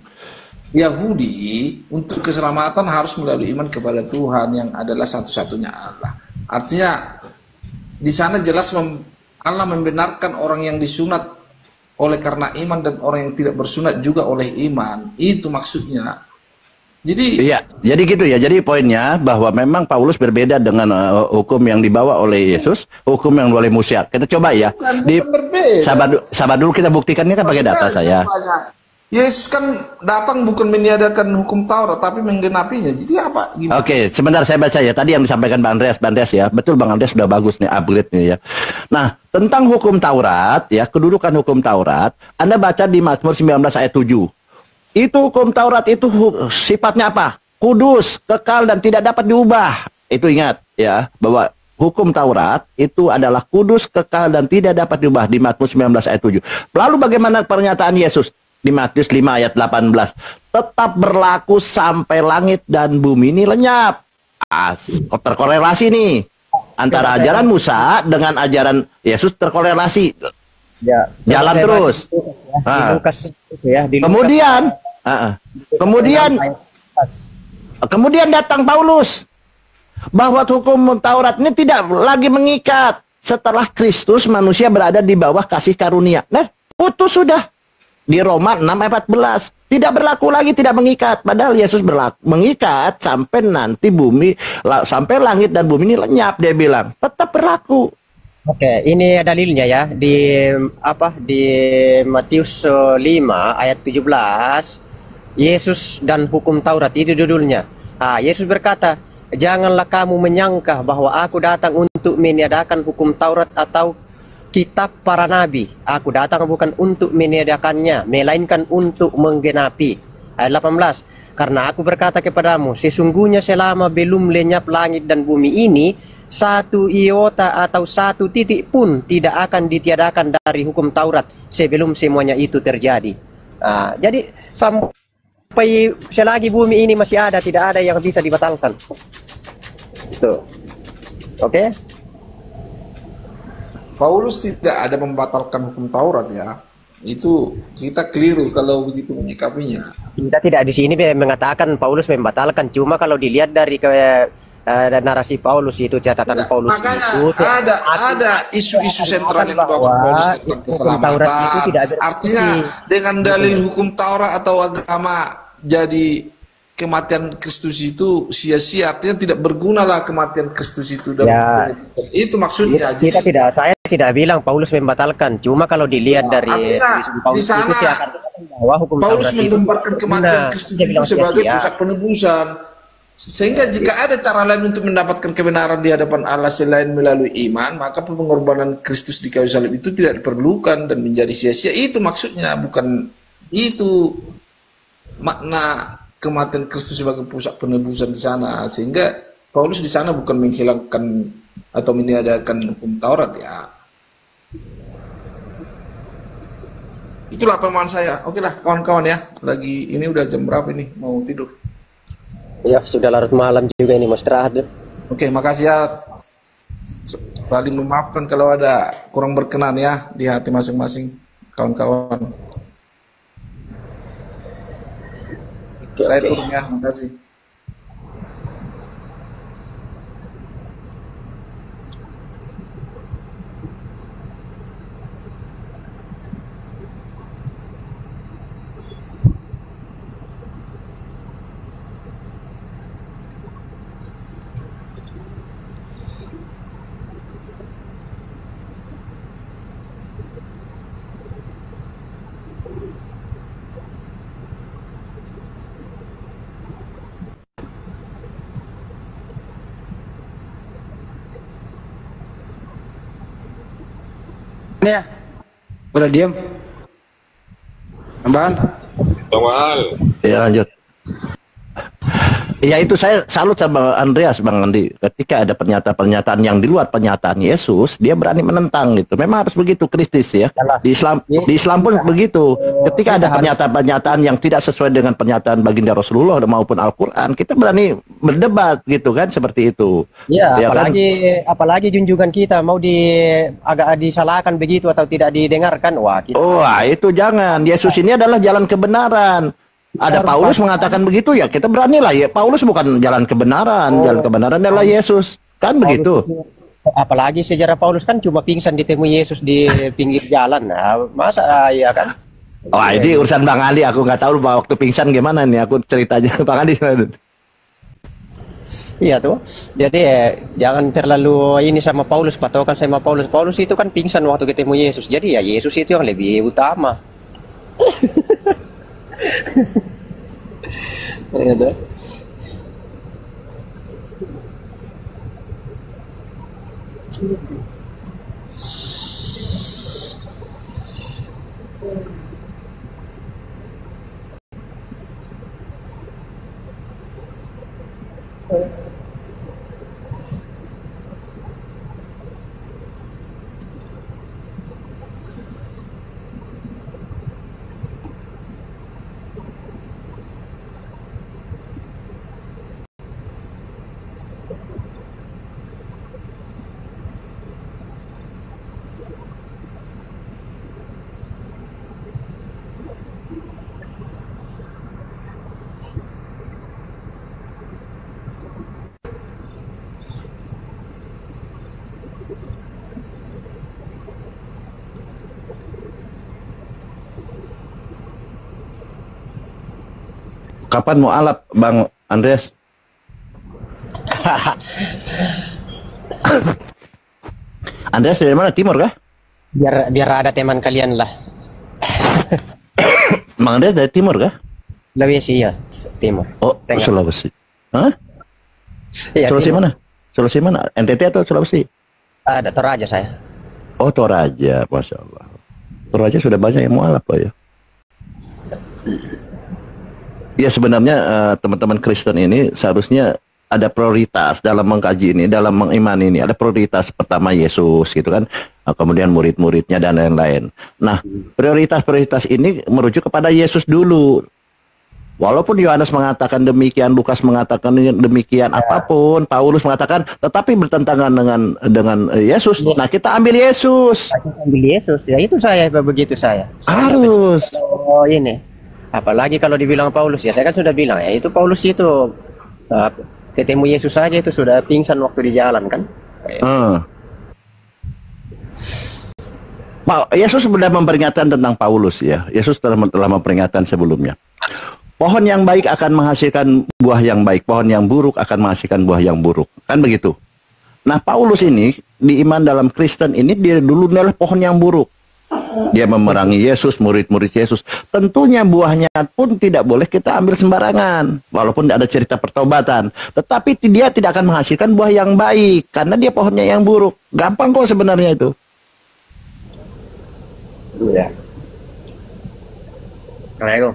Yahudi untuk keselamatan harus melalui iman kepada Tuhan yang adalah satu-satunya Allah. Artinya di sana jelas Allah membenarkan orang yang disunat oleh karena iman dan orang yang tidak bersunat juga oleh iman. Itu maksudnya. Jadi iya, jadi gitu ya. Jadi poinnya bahwa memang Paulus berbeda dengan hukum yang dibawa oleh Yesus, hukum yang oleh Musa. Kita coba ya. Sabar dulu kita buktikan, ini kan pakai data saya. Yesus kan datang bukan meniadakan hukum Taurat, tapi menggenapinya. Jadi apa? Oke, sebentar saya baca ya. Tadi yang disampaikan Bang Andreas ya. Betul, Bang Andreas sudah bagus nih, upgrade nih ya. Nah, tentang hukum Taurat ya, kedudukan hukum Taurat, Anda baca di Mazmur 19 ayat 7. Itu hukum Taurat itu sifatnya apa? Kudus, kekal, dan tidak dapat diubah. Itu ingat ya, bahwa hukum Taurat itu adalah kudus, kekal, dan tidak dapat diubah di Mazmur 19 ayat 7. Lalu bagaimana pernyataan Yesus? Di Matius 5 ayat 18, tetap berlaku sampai langit dan bumi ini lenyap. Terkorelasi nih antara ajaran Musa dengan ajaran Yesus, terkorelasi. Ya, jalan terus. Kemudian datang Paulus bahwa hukum Taurat ini tidak lagi mengikat. Setelah Kristus manusia berada di bawah kasih karunia. Nah, putus sudah. Di Roma 6 ayat 14 tidak berlaku lagi, tidak mengikat. Padahal Yesus mengikat sampai nanti sampai langit dan bumi ini lenyap, dia bilang. Tetap berlaku. Oke, ini dalilnya ya di Matius 5 ayat 17. Yesus dan hukum Taurat itu judulnya. Yesus berkata, janganlah kamu menyangka bahwa aku datang untuk meniadakan hukum Taurat atau kitab para nabi. Aku datang bukan untuk meniadakannya, melainkan untuk menggenapi. Ayat 18. Karena aku berkata kepadamu, sesungguhnya selama belum lenyap langit dan bumi ini, satu iota atau satu titik pun tidak akan ditiadakan dari hukum Taurat sebelum semuanya itu terjadi. Jadi sampai selagi bumi ini masih ada, tidak ada yang bisa dibatalkan. Tuh. Oke? Paulus tidak ada membatalkan hukum Taurat ya. Itu kita keliru kalau begitu menyikapinya. Kita tidak di sini mengatakan Paulus membatalkan. Cuma kalau dilihat dari narasi Paulus itu, catatan Paulus itu ada isu-isu sentral yang dibawa Paulus tentang keselamatan. Artinya dengan dalil hukum Taurat atau agama jadi kematian Kristus itu sia-sia, artinya tidak bergunalah kematian Kristus itu. Itu maksudnya. Saya tidak bilang Paulus membatalkan, cuma kalau dilihat dari di sana Paulus menggambarkan kematian Kristus itu sebagai pusat penebusan, sehingga jika ada cara lain untuk mendapatkan kebenaran di hadapan Allah selain melalui iman, maka pengorbanan Kristus di kayu salib itu tidak diperlukan dan menjadi sia-sia. Itu maksudnya, bukan itu makna kematian Kristus sebagai pusat penebusan di sana. Sehingga Paulus di sana bukan menghilangkan atau meniadakan hukum Taurat ya. Itulah pemahaman saya. Oke lah kawan-kawan ya. Lagi ini udah jam berapa ini? Mau tidur. Ya sudah larut malam juga ini, mau istirahat. Oke, makasih ya. saling memaafkan kalau ada kurang berkenan ya di hati masing-masing kawan-kawan. Saya turun ya, terima kasih. Ya, udah diam. Bang. Ya lanjut. Ya itu saya salut sama Andreas, Bang Andi. Ketika ada pernyataan-pernyataan yang di luar pernyataan Yesus, dia berani menentang gitu. Memang harus begitu Kristus ya. Di Islam pun begitu. Ketika ada pernyataan-pernyataan yang tidak sesuai dengan pernyataan baginda Rasulullah maupun Al-Qur'an, kita berani berdebat gitu kan, seperti itu. Ya, Ya kan? apalagi junjungan kita mau agak disalahkan begitu atau tidak didengarkan. Wah, kita Wah, itu jangan. Yesus ini adalah jalan kebenaran. Ada Paulus mengatakan begitu ya, kita beranilah ya. Paulus bukan jalan kebenaran, jalan kebenaran adalah Yesus. Kan begitu. apalagi sejarah Paulus kan cuma pingsan ditemui Yesus di pinggir jalan. Nah, masa ya kan? Wah, ini urusan Bang Ali, aku nggak tahu bahwa waktu pingsan gimana nih. Aku ceritanya Bang Ali. Iya tuh. Jadi jangan terlalu ini sama Paulus, patokan sama Paulus. Paulus itu kan pingsan waktu ketemu Yesus. Jadi ya Yesus itu yang lebih utama. Iya tuh. Kapan mau alap, Bang Andreas? Andreas dari mana? Timur kah? Biar ada teman kalian lah. Bang Andreas dari timur kah? Sulawesi ya, timur. Oh, Tengah. Sulawesi. Hah? Iya, Sulawesi timur. mana? Sulawesi mana? NTT atau Sulawesi? Ada Toraja saya. Oh, Toraja, Masya Allah. Toraja sudah banyak yang mau alap, Pak, ya. Ya sebenarnya teman-teman Kristen ini seharusnya ada prioritas dalam mengkaji ini, dalam mengimani ini. Ada prioritas pertama Yesus gitu kan, kemudian murid-muridnya dan lain-lain. Nah, prioritas-prioritas ini merujuk kepada Yesus dulu. Walaupun Yohanes mengatakan demikian, Lukas mengatakan demikian, apapun, Paulus mengatakan, tetapi bertentangan dengan Yesus. Nah, kita ambil Yesus. Ambil Yesus ya, itu saya begitu saya. Harus. Oh ini. Apalagi kalau dibilang Paulus ya, saya kan sudah bilang ya, itu Paulus itu ketemu Yesus saja itu sudah pingsan waktu di jalan kan. Yesus sudah memperingatkan tentang Paulus ya. Yesus telah memperingatkan sebelumnya. Pohon yang baik akan menghasilkan buah yang baik, pohon yang buruk akan menghasilkan buah yang buruk. Kan begitu. Nah, Paulus ini di iman dalam Kristen ini dia dulu adalah pohon yang buruk. Dia memerangi Yesus, murid-murid Yesus. Tentunya buahnya pun tidak boleh kita ambil sembarangan. Walaupun ada cerita pertobatan. Tetapi dia tidak akan menghasilkan buah yang baik. Karena dia pohonnya yang buruk. Gampang kok sebenarnya itu. Iya. Assalamualaikum.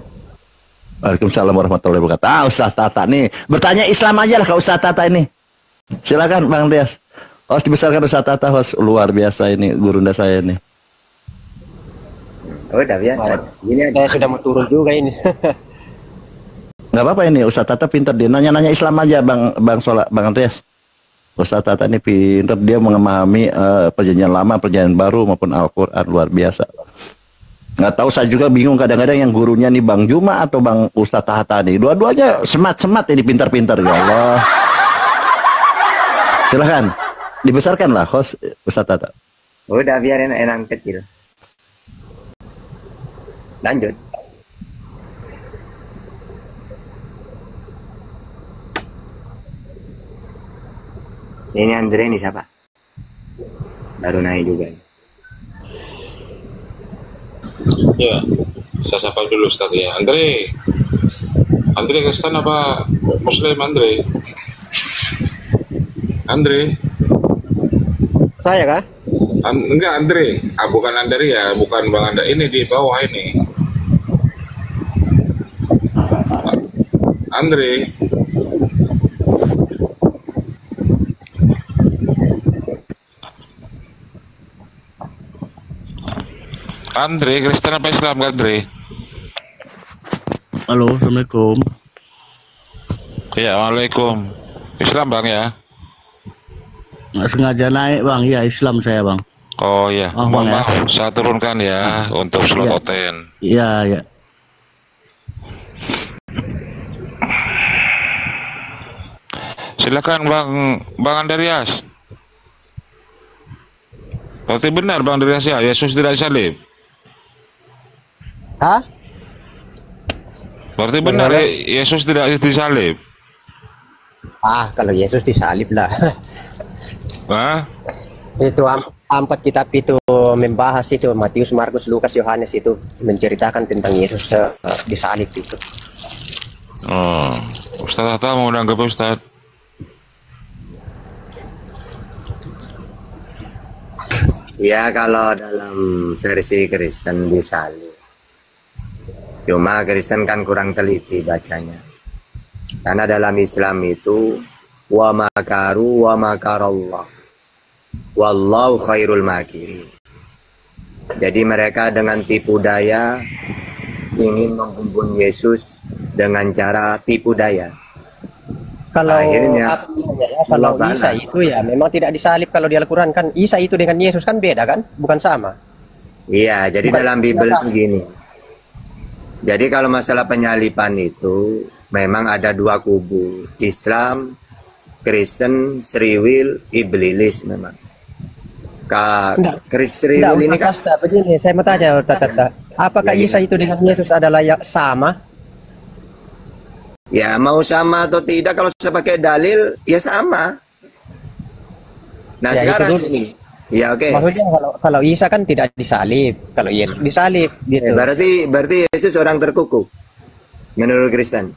Waalaikumsalam warahmatullahi wabarakatuh. Ustaz Tata nih. Bertanya Islam aja lah ke Ustaz Tata ini. Silakan Bang Dias. Host dibesarkan Ustaz Tata, host luar biasa ini. Gurunda saya ini. Oh, udah biasa. Ini saya sudah mau turun juga ini. Nggak apa-apa ini, Ustaz Tata pintar dia. Nanya-nanya Islam aja Bang Andreas. Ustaz Tata ini pintar, dia memahami perjanjian lama, perjanjian baru maupun Al-Quran, luar biasa. Nggak tahu, saya juga bingung kadang-kadang yang gurunya nih Bang Juma atau Bang Ustaz Tata nih. Dua-duanya semat-semat ini, pintar-pintar ya Allah. Silahkan, dibesarkanlah host Ustaz Tata. Udah biarin enam kecil. Lanjut. Ini Andre nih siapa? Baru naik juga. Ya, saya sapa dulu Ustaz ya. Andre Kristen apa Muslim Andre? Andre? Saya kah? Enggak Andre, bukan Andre ya, bukan Bang Andre. Ini di bawah ini. Andre. Andre, Kristen apa Islam Andre? Halo, Assalamualaikum. Ya, waalaikum. Islam Bang ya? Nggak sengaja naik Bang, ya Islam saya Bang. Oh ya, Oh, Bang, ya. maaf, saya turunkan ya untuk slot Iya. OTN. Iya, ya. Silakan Bang Andreas. Berarti benar Bang Andreas ya, Yesus tidak disalib. Hah? Berarti benar ya, Yesus tidak disalib. Kalau Yesus disalib lah. Hah? Itu empat kitab itu membahas itu, Matius, Markus, Lukas, Yohanes itu menceritakan tentang Yesus disalib itu. Oh, Ustaz Tata mau menanggapi Ustaz? Ya, kalau dalam versi Kristen disalib. Cuma Kristen kan kurang teliti bacanya. Karena dalam Islam itu wa makaru wa makarallah. Wallahu khairul makirin. Jadi mereka dengan tipu daya ingin membunuh Yesus dengan cara tipu daya. Kalau akhirnya kalau Isa itu ya memang tidak disalib kalau di Al-Quran kan. Isa itu dengan Yesus kan beda kan, bukan sama. Iya, jadi dalam Bible begini. Jadi kalau masalah penyaliban itu memang ada dua kubu, Islam, Kristen, Free Will, Iblis memang. Free Will ini kan begini, saya mau tanya, apakah Isa itu dengan Yesus adalah sama? Ya mau sama atau tidak, kalau saya pakai dalil ya sama. Nah ya, sekarang ini ya oke. Maksudnya kalau Isa kan tidak disalib, kalau Yesus disalib gitu. Berarti Yesus orang terkutuk menurut Kristen.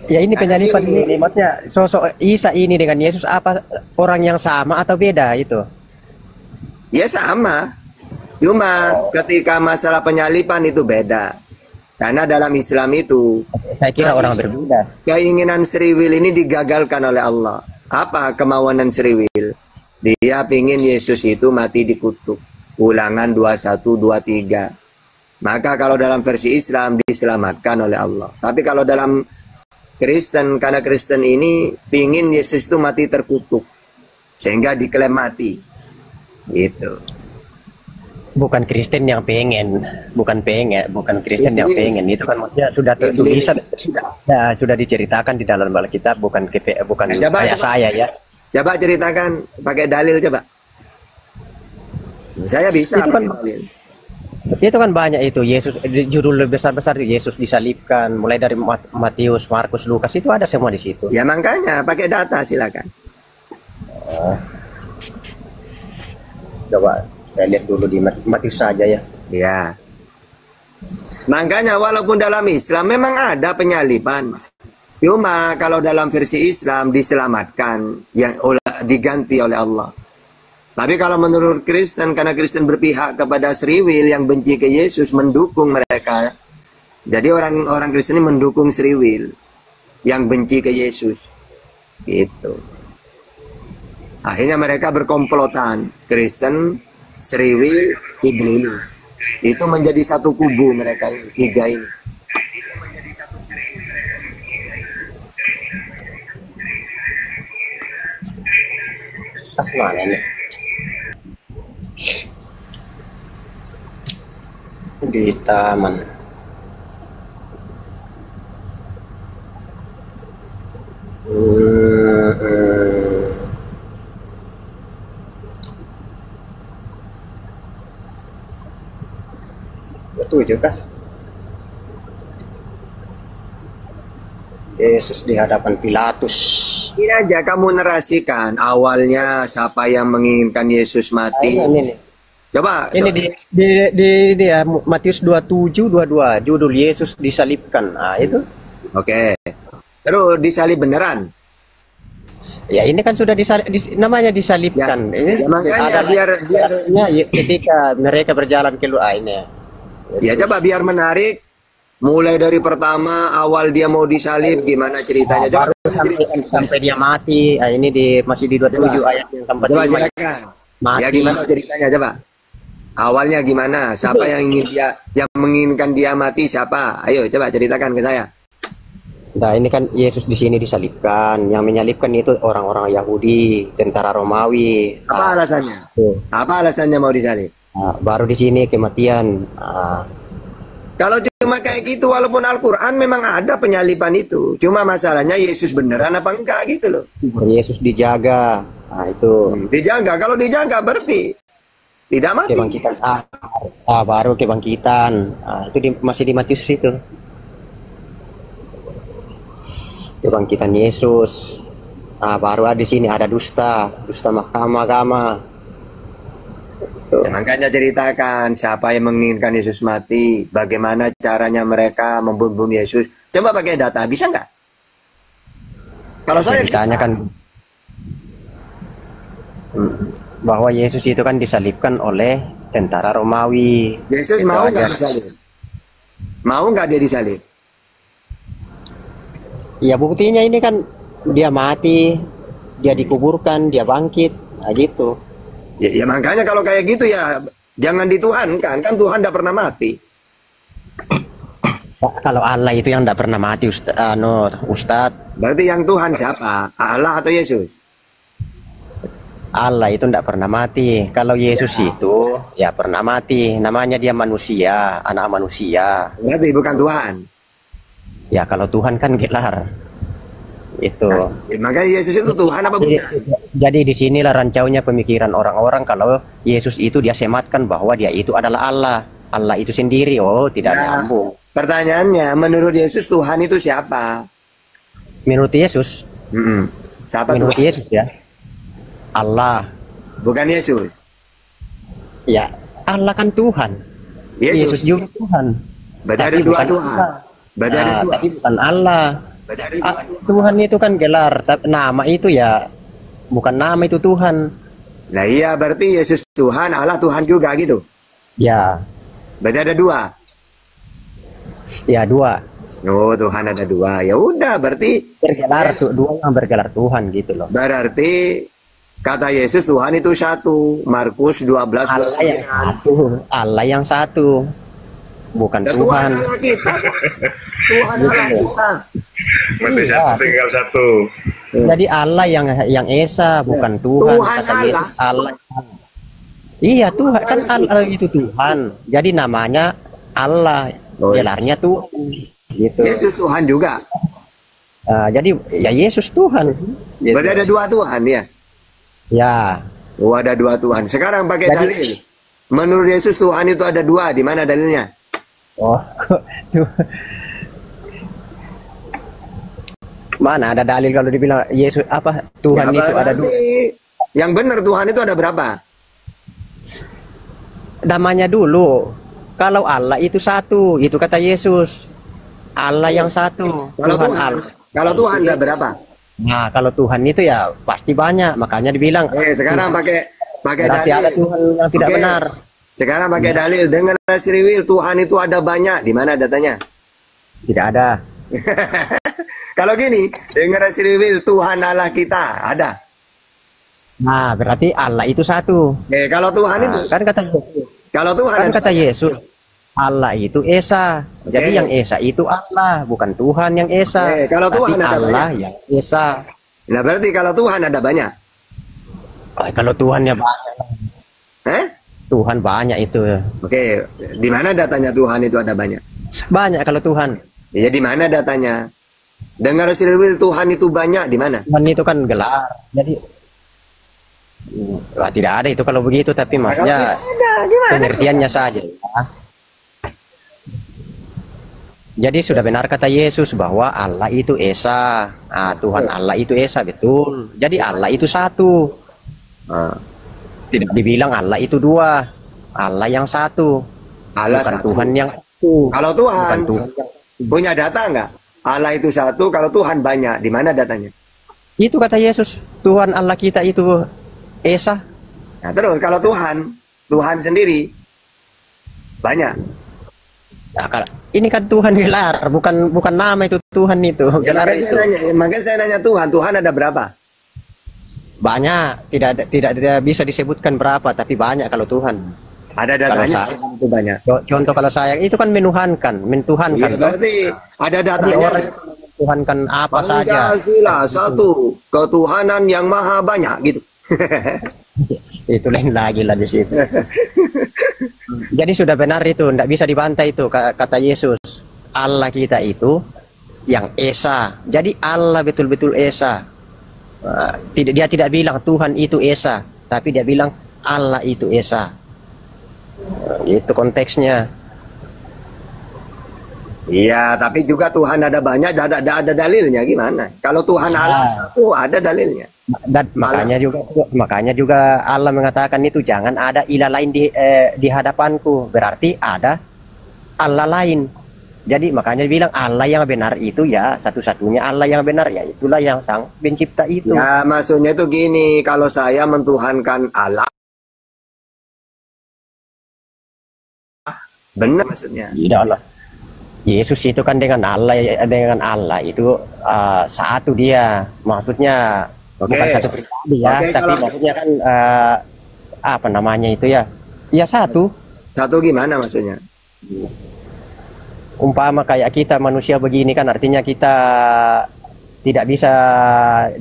Ya ini penyaliban ini, maksudnya sosok Isa ini dengan Yesus apa orang yang sama atau beda itu? Ya sama. Cuma ketika masalah penyaliban itu beda. Karena dalam Islam itu saya kira orang berbeda. Keinginan Free Will ini digagalkan oleh Allah. Apa kemauan Free Will? Dia ingin Yesus itu mati dikutuk. Ulangan 21-23. Maka kalau dalam versi Islam diselamatkan oleh Allah. Tapi kalau dalam Kristen, karena Kristen ini ingin Yesus itu mati terkutuk. Sehingga diklaim mati. Gitu. Bukan Kristen yang pengen, bukan Kristen yang pengen, itu kan maksudnya sudah tertulis, sudah diceritakan di dalam Alkitab, bukan kayak saya ya. Coba ceritakan pakai dalil coba. Saya bisa. Itu kan banyak itu, Yesus judul besar-besar Yesus disalibkan, mulai dari Matius, Markus, Lukas itu ada semua di situ. Ya makanya pakai data silakan. Coba. Saya lihat dulu di Matius saja ya. Ya. Makanya walaupun dalam Islam memang ada penyaliban. Cuma kalau dalam versi Islam diselamatkan, yang diganti oleh Allah. Tapi kalau menurut Kristen, karena Kristen berpihak kepada Free Will yang benci ke Yesus, mendukung mereka. Jadi orang Kristen ini mendukung Free Will yang benci ke Yesus. Gitu. Akhirnya mereka berkomplotan. Kristen, Free Will, Iblis. Itu menjadi satu kubu mereka ini, tiga ini. Mana ini? Di taman. Betul juga. Yesus di hadapan Pilatus. Ini aja kamu narasikan awalnya siapa yang menginginkan Yesus mati. Ini. Coba. Ini di ya, Matius 27 22 judul Yesus disalibkan. Nah, itu. Oke. Terus disalib beneran. Ya ini kan sudah namanya disalibkan. Ya, ini ya, makanya ada biar ketika mereka berjalan keluar ini. Ya coba biar menarik. Mulai dari pertama awal dia mau disalib gimana ceritanya? Coba sampai dia mati. Nah, ini masih di 27 ayat yang keempat. Coba silakan. Mati. Ya gimana ceritanya coba? Awalnya gimana? Siapa yang menginginkan dia mati siapa? Ayo coba ceritakan ke saya. Nah ini kan Yesus di sini disalibkan. Yang menyalibkan itu orang-orang Yahudi, tentara Romawi. Apa alasannya? Apa alasannya mau disalib? Baru di sini kematian. Kalau cuma kayak gitu, walaupun Al-Quran memang ada penyaliban itu. Cuma masalahnya Yesus beneran apa enggak gitu loh. Yesus dijaga. Nah itu. Dijaga. Kalau dijaga berarti tidak mati. Kebangkitan. Baru kebangkitan. Itu masih di Matius itu. Kebangkitan Yesus. Baru di sini ada dusta mahkamah agama. Ya, makanya ceritakan siapa yang menginginkan Yesus mati, bagaimana caranya mereka membunuh Yesus. Coba pakai data, bisa nggak? Kalau saya ditanya kan bahwa Yesus itu kan disalibkan oleh tentara Romawi. Yesus itu mau aja. nggak disalib? Mau nggak dia disalib? Ya buktinya ini kan dia mati, dia dikuburkan, dia bangkit, gitu. Ya makanya kalau kayak gitu ya jangan dituhankan, kan Tuhan tidak pernah mati. Kalau Allah itu yang tidak pernah mati, Ustadz. Berarti yang Tuhan siapa? Allah atau Yesus? Allah itu tidak pernah mati. Kalau Yesus itu ya pernah mati. Namanya dia manusia, anak manusia. Berarti bukan Tuhan. Ya kalau Tuhan kan gelar. Itu. Makanya Yesus itu Tuhan apa bukan? Jadi di sinilah rancaunya pemikiran orang-orang kalau Yesus itu dia sematkan bahwa dia itu adalah Allah. Allah itu sendiri. Oh, tidak nyambung. Pertanyaannya, menurut Yesus Tuhan itu siapa? Menurut Yesus? Siapa menurut Tuhan? Yesus ya? Allah. Bukan Yesus. Ya, Allah kan Tuhan. Yesus juga Tuhan. Berarti ada dua Tuhan. Berarti ada dua. Tapi bukan Allah. Tuhan itu kan gelar, tapi nama itu ya bukan nama itu Tuhan. Nah iya berarti Yesus Tuhan, Allah Tuhan juga gitu. Ya. Berarti ada dua. Ya dua. Oh Tuhan ada dua. Ya udah berarti bergelar dua yang bergelar Tuhan gitu loh. Berarti kata Yesus Tuhan itu satu. Markus 12. Allah yang satu. Allah yang satu. Bukan ya, Tuhan. Tuhan Allah kita. Tuhan Allah kita. Berarti satu tinggal satu. Jadi Allah yang esa bukan Tuhan. Tuhan kata Allah. Yesus, Allah. Iya Tuhan kan Allah itu Tuhan. Jadi namanya Allah. Gelarnya Tuhan. Gitu. Yesus Tuhan juga. Jadi ya Yesus Tuhan. Gitu. Berarti ada dua Tuhan ya. Ya. Oh ada dua Tuhan. Sekarang pakai dalil. Menurut Yesus Tuhan itu ada dua. Di mana dalilnya? Oh, tuh. Mana ada dalil kalau dibilang Yesus apa Tuhan ya, itu ada dua? Yang benar Tuhan itu ada berapa? Namanya dulu. Kalau Allah itu satu, itu kata Yesus. Allah yang satu. Kalau Tuhan Allah. Kalau Tuhan ada berapa? Nah, kalau Tuhan itu ya pasti banyak, makanya dibilang. Sekarang pakai dalil. Ada Tuhan yang tidak benar. Sekarang pakai dalil dengan Nasriwil Tuhan itu ada banyak. Di mana datanya? Tidak ada. Kalau gini, dengan Nasriwil Tuhan Allah kita ada. Nah, berarti Allah itu satu. Kalau Tuhan itu kan kata Yesus. Kalau Tuhan kan kata Yesus, Allah itu esa. Jadi yang esa itu Allah, bukan Tuhan yang esa. Kalau Tuhan ada Allah banyak. yang esa. Nah, berarti kalau Tuhan ada banyak. Oh, kalau Tuhannya banyak. Eh? Tuhan banyak itu. Oke, di mana datanya Tuhan itu ada banyak? Banyak kalau Tuhan. Ya di mana datanya? Dengar silwil Tuhan itu banyak di mana? Tuhan itu kan gelar. Jadi wah, tidak ada itu kalau begitu, tapi maksudnya Ada, gimana? pengertiannya saja. Jadi sudah benar kata Yesus bahwa Allah itu Esa. Tuhan Allah itu Esa, betul. Jadi Allah itu satu. Ah, Tidak dibilang Allah itu dua. Allah yang satu. Allah Bukan satu. Tuhan yang satu. Kalau Bukan Tuhan Tuhan yang... punya data nggak? Allah itu satu, kalau Tuhan banyak, di mana datanya? Itu kata Yesus. Tuhan Allah kita itu Esa. Nah terus kalau Tuhan sendiri banyak. Nah, ini kan Tuhan gelar, bukan nama itu Tuhan itu. Ya, Gelar makanya itu. makanya saya nanya Tuhan ada berapa? Banyak, tidak bisa disebutkan berapa, tapi banyak kalau Tuhan. Ada Kalau datanya saya- itu banyak. Contoh kalau saya itu kan mentuhankan. Iya, Toh. berarti ada Jadi datanya. orang itu mentuhankan apa saja. Pancasila satu, ketuhanan yang maha banyak gitu. Itu lain lagi lah di situ. Jadi sudah benar itu, tidak bisa dibantai itu kata Yesus. Allah kita itu yang Esa. Jadi Allah betul-betul Esa. Dia tidak bilang Tuhan itu Esa, tapi dia bilang Allah itu Esa. Itu konteksnya. Iya, tapi juga Tuhan ada banyak, ada dalilnya gimana? Kalau Tuhan Allah satu, ada dalilnya. Dan makanya juga Allah mengatakan itu jangan ada ilah lain di hadapanku. Berarti ada Allah lain. Jadi makanya bilang Allah yang benar itu ya satu-satunya Allah yang benar, ya itulah yang sang pencipta itu. Ya, maksudnya itu gini, kalau saya mentuhankan Allah, benar maksudnya. Tidak Allah. Yesus itu kan dengan Allah itu satu dia. Maksudnya Oke. bukan satu pribadi ya, Oke, tapi kalau- maksudnya kan apa namanya itu ya? Ya satu. Satu gimana maksudnya? Umpama kayak kita manusia begini kan artinya kita tidak bisa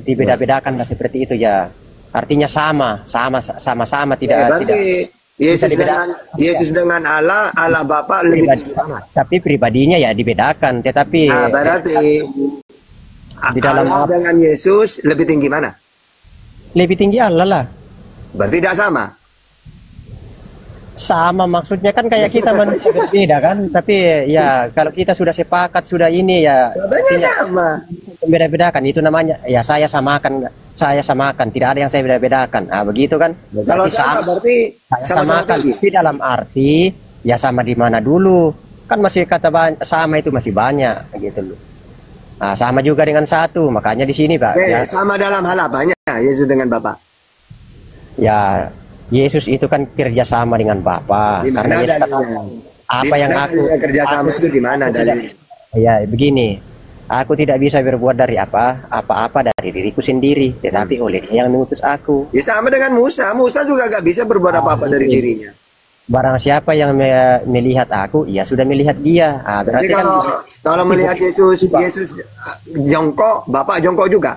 dibeda-bedakan lah seperti itu ya. Artinya sama-sama tidak Berarti bisa dibedakan. Yesus dengan Allah Bapa lebih tinggi mana? Tapi pribadinya ya dibedakan, tetapi Nah, berarti di dalam Allah dengan Yesus lebih tinggi mana? lebih tinggi Allah lah. Berarti tidak sama. Sama maksudnya kan kayak kita manusia berbeda kan, tapi ya kalau kita sudah sepakat sudah ini ya Katanya sama. beda-bedakan itu namanya ya saya samakan, tidak ada yang saya beda-bedakan. Begitu kan. Kalau Berarti sama berarti saya sama-sama samakan, tinggi. tapi dalam arti ya sama di mana dulu kan masih kata sama itu masih banyak gitu loh. Sama juga dengan satu, makanya di sini Pak ya, Sama dalam hal apanya Yesus dengan Bapa? ya Yesus itu kan kerjasama dengan Bapa. Di Karena mana Yesus dalilnya? katakan, apa Di yang mana aku dalilnya kerjasama itu di mana tidak- dalilnya? Ya begini, aku tidak bisa berbuat dari apa-apa dari diriku sendiri, tetapi oleh Dia yang mengutus aku. Ya sama dengan Musa. Musa juga gak bisa berbuat apa-apa dari dirinya. Barang siapa yang melihat aku, ia sudah melihat Dia. Jadi Berarti kan kalau melihat Yesus jongkok, Bapak jongkok juga.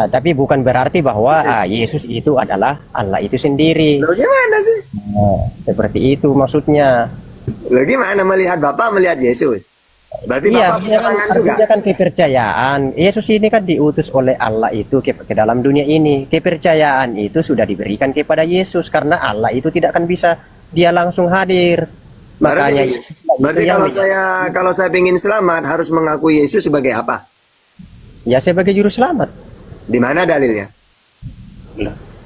tapi bukan berarti bahwa Yesus itu adalah Allah itu sendiri. Loh gimana sih? Seperti itu maksudnya. Loh gimana melihat Bapak melihat Yesus? Berarti Iya, Bapak punya tangan juga. artinya kan kepercayaan. Yesus ini kan diutus oleh Allah itu ke dalam dunia ini. Kepercayaan itu sudah diberikan kepada Yesus karena Allah itu tidak akan bisa dia langsung hadir. Makanya Berarti itu yang kalau saya ingin selamat harus mengakui Yesus sebagai apa? ya sebagai juru selamat. Di mana dalilnya?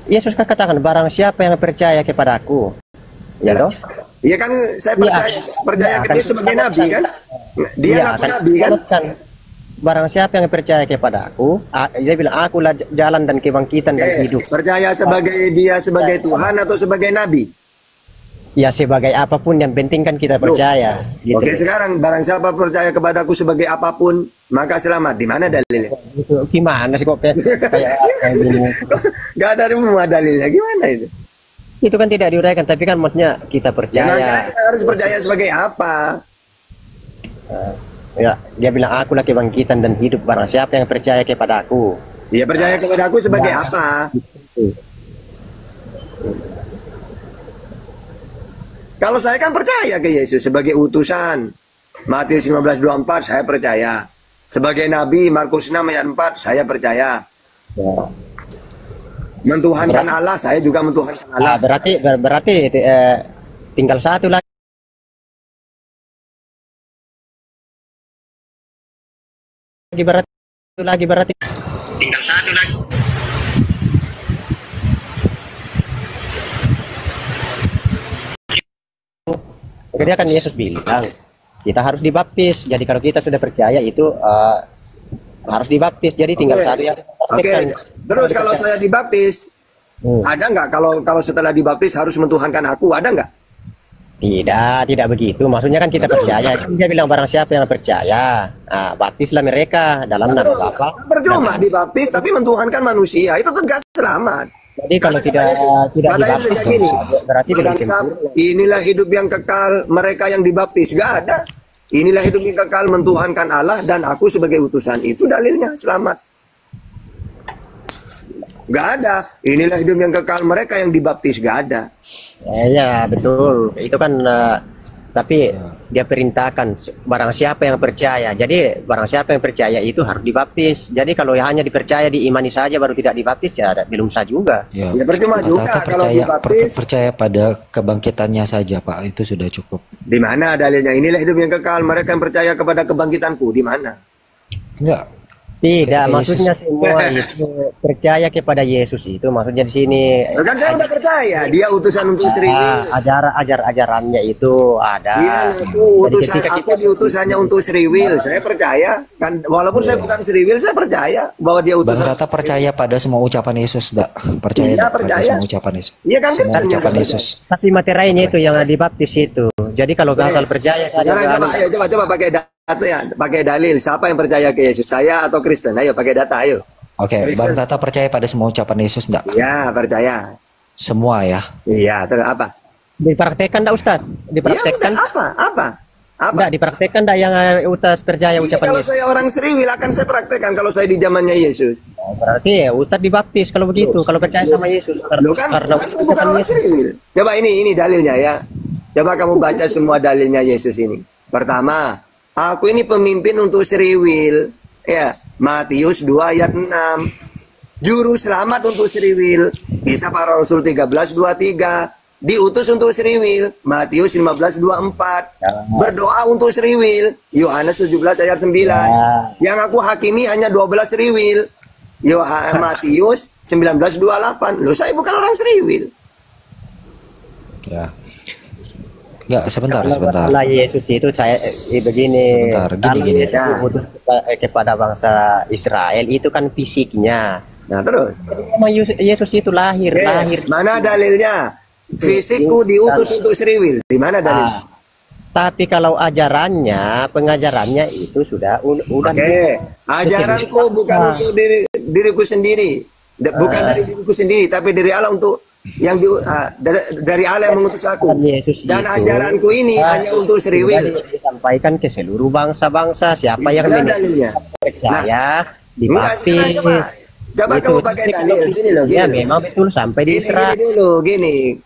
Yesus kan katakan barang siapa yang percaya kepadaku. Ya toh? Iya kan saya percaya ke akan dia sebagai nabi kan? Dia Iya, ngaku akan nabi kan? diselamatkan. Barang siapa yang percaya kepadaku, dia bilang akulah jalan dan kebangkitan dan hidup. Percaya sebagai dia sebagai Tuhan atau sebagai nabi? Ya sebagai apapun yang penting kan kita percaya. Gitu. Oke, sekarang barang siapa percaya kepadaku sebagai apapun maka selamat. Di mana dalilnya? Itu gimana sih kok kayak gini? Gak ada semua dalilnya. Gimana itu? Itu kan tidak diuraikan, tapi kan maksudnya kita Ya, percaya. makanya harus percaya sebagai apa? Ya, dia bilang akulah kebangkitan dan hidup barang siapa yang percaya kepada aku. Dia percaya kepada aku sebagai apa? Kalau saya kan percaya ke Yesus sebagai utusan. Matius 15:24 saya percaya. Sebagai nabi Markus 6 ayat 4 saya percaya. Ya. Mentuhankan Allah, saya juga mentuhankan Allah. Berarti tinggal satu lagi berarti Tinggal satu lagi. Jadi kan Yesus bilang kita harus dibaptis. Jadi kalau kita sudah percaya itu harus dibaptis. Jadi tinggal satu yang Oke. Terus kalau saya dibaptis, ada nggak kalau setelah dibaptis harus mentuhankan aku? Ada nggak? tidak begitu. Maksudnya kan kita percaya. Dia bilang barang siapa yang percaya, baptislah mereka dalam nama Bapa. Percuma dibaptis tapi mentuhankan manusia, itu tegas selamat. Jadi kalau tidak dibaptis, gini, berarti belum inilah hidup yang kekal mereka yang dibaptis. Gak ada. Inilah hidup yang kekal mentuhankan Allah dan aku sebagai utusan. Itu dalilnya selamat. Gak ada. Inilah hidup yang kekal mereka yang dibaptis. Gak ada. Ya betul. Itu kan tapi dia perintahkan barang siapa yang percaya. Jadi barang siapa yang percaya itu harus dibaptis. Jadi kalau hanya dipercaya diimani saja baru tidak dibaptis ya belum sah juga. Ya percuma juga kalau dibaptis. Percaya pada kebangkitannya saja, Pak, itu sudah cukup. Di mana dalilnya? Inilah hidup yang kekal mereka yang percaya kepada kebangkitanku. Di mana? Enggak. Tidak, maksudnya semua itu percaya kepada Yesus itu maksudnya di sini. Kan saya udah percaya dia utusan untuk Sriwil. Ajarannya itu ada. Iya, aku diutusannya untuk Sriwil. Saya percaya kan walaupun saya bukan Sriwil, saya percaya bahwa dia utusan. Bang Tata percaya pada semua ucapan Yesus, enggak? Percaya pada semua ucapan Yesus. Iya kan? Semua ucapan Yesus. Tapi materinya itu yang dibaptis itu. Jadi kalau gagal percaya coba pakai data ya, pakai dalil. Siapa yang percaya ke Yesus? Saya atau Kristen? Ayo pakai data, ayo. Oke, Bang Tata percaya pada semua ucapan Yesus enggak? Ya, percaya. Semua ya. Iya, terus apa? Dipraktekkan enggak, Ustaz? Dipraktekkan. Ya, apa? Enggak dipraktekkan enggak yang Ustaz percaya ucapan kalau Yesus? Saya orang Sriwil akan saya praktekkan kalau saya di zamannya Yesus. Berarti ya Ustaz dibaptis kalau begitu, kalau percaya sama Yesus. Loh kan bukan orang Sriwil. Coba ini dalilnya ya. Coba kamu baca semua dalilnya Yesus ini. Pertama, aku ini pemimpin untuk Sriwil. Ya, Matius 2 ayat 6. Juru selamat untuk Sriwil. Kisah Para Rasul 13:23. Diutus untuk Sriwil. Matius 15:24. Berdoa untuk Sriwil. Yohanes 17 ayat 9. Yang aku hakimi hanya 12 Sriwil. Matius 19:28. Loh, saya bukan orang Sriwil. Ya. Enggak, sebentar. Masalah Yesus itu saya begini. Sebentar, gini. Utus kepada bangsa Israel itu kan fisiknya. Nah, terus Yesus itu lahir. Mana dalilnya? Fisikku diutus untuk Sriwil. Di mana dalilnya? Tapi kalau pengajarannya itu sudah Oke. Ajaranku bukan untuk diriku sendiri. Bukan dari diriku sendiri, tapi dari Allah untuk yang dari Allah yang mengutus aku. Dan ajaranku ini hanya untuk Sriwil. Disampaikan ke seluruh bangsa-bangsa. Siapa yang percaya dibaptis. Coba kamu pakai dalil gini loh. Ya memang betul sampai di Israel. Gini.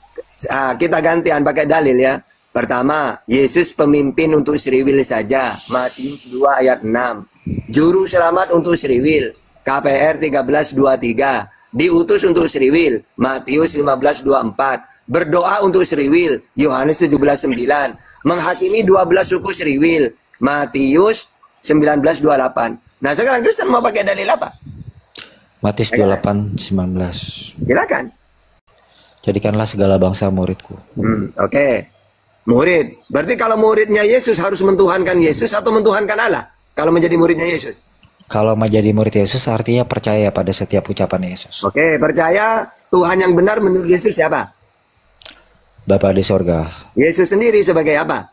Kita gantian pakai dalil ya. Pertama, Yesus pemimpin untuk Sriwil saja. Matius 2 ayat 6. Juru selamat untuk Sriwil. KPR 13:23. Diutus untuk Sriwil. Matius 15:24. Berdoa untuk Sriwil. Yohanes 17:9. Menghakimi 12 suku Sriwil. Matius 19:28. Nah, sekarang Kristen mau pakai dalil apa? Matius 28:19. Silakan. Jadikanlah segala bangsa muridku. Oke. Murid. Berarti kalau muridnya Yesus harus mentuhankan Yesus atau mentuhankan Allah? Kalau menjadi muridnya Yesus. Kalau menjadi murid Yesus artinya percaya pada setiap ucapan Yesus. Oke, percaya Tuhan yang benar menurut Yesus siapa? Bapa di sorga. Yesus sendiri sebagai apa?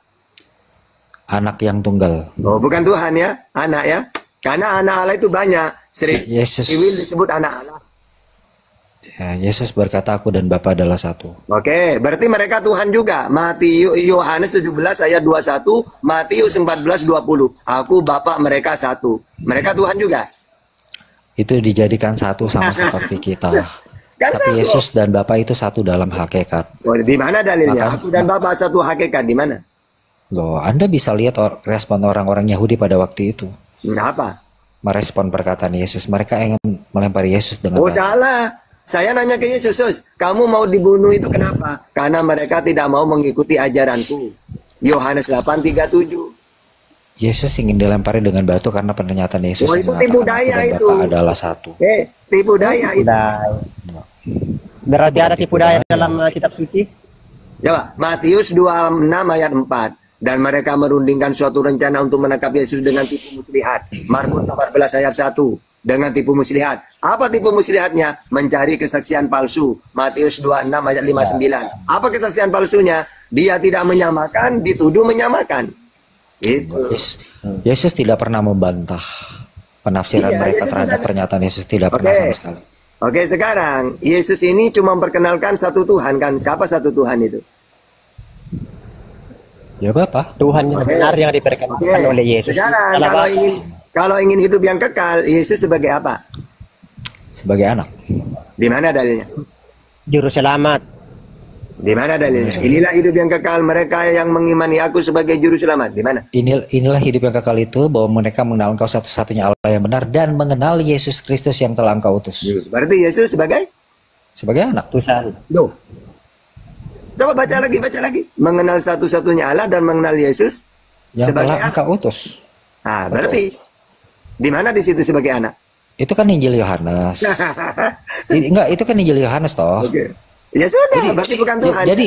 Anak yang tunggal. Oh, bukan Tuhan ya, anak ya. Karena anak Allah itu banyak. Sriwil disebut anak Allah. Ya, Yesus berkata aku dan Bapa adalah satu. Oke, berarti mereka Tuhan juga. Yohanes 17 ayat 21, Matius 14:20. Aku Bapa mereka satu. Mereka Tuhan juga. Itu dijadikan satu sama seperti kita. Kan Tapi satu. Yesus dan Bapa itu satu dalam hakikat. Oh, di mana dalilnya? Maka- Aku dan Bapa satu hakikat, di mana? Loh, Anda bisa lihat respon orang-orang Yahudi pada waktu itu. Apa? Merespon perkataan Yesus. Mereka ingin melempari Yesus dengan Oh, batu. salah. Saya nanya ke Yesus, kamu mau dibunuh itu kenapa? Karena mereka tidak mau mengikuti ajaranku. Yohanes 8:37. Yesus ingin dilempari dengan batu karena pernyataan Yesus. Oh, itu yang tipu mengatakan daya aku dan itu. Bapa adalah satu. Tipu daya itu. Berarti ada tipu daya dalam kitab suci? Coba, Matius 26 ayat 4. Dan mereka merundingkan suatu rencana untuk menangkap Yesus dengan tipu muslihat. Markus 14 ayat 1. Dengan tipu muslihat. Apa tipu muslihatnya? Mencari kesaksian palsu. Matius 26 ayat 59. Apa kesaksian palsunya? Dia tidak menyamakan, dituduh menyamakan. Itu. Yesus tidak pernah membantah penafsiran Iya, mereka Yesus terhadap tidak- pernyataan Yesus. Tidak pernah Oke. sama sekali. Oke, sekarang Yesus ini cuma memperkenalkan satu Tuhan kan? Siapa satu Tuhan itu? Ya Bapa. Tuhan yang benar yang Oke. diperkenalkan oleh Yesus. Sekarang kalau ingin hidup yang kekal, Yesus sebagai apa? Sebagai anak. Di mana dalilnya? Juru selamat. Di mana dalilnya? Inilah hidup yang kekal mereka yang mengimani aku sebagai juru selamat. Di mana? Inilah hidup yang kekal itu, bahwa mereka mengenal Engkau satu-satunya Allah yang benar dan mengenal Yesus Kristus yang telah Engkau utus. Berarti Yesus sebagai anak. Tuhan. Loh. Coba baca lagi. Mengenal satu-satunya Allah dan mengenal Yesus Yang sebagai telah anak. Engkau utus. Nah, berarti di mana di situ sebagai anak? Itu kan Injil Yohanes. Enggak, itu kan Injil Yohanes toh. Oke. Ya sudah, berarti bukan Tuhan. Jadi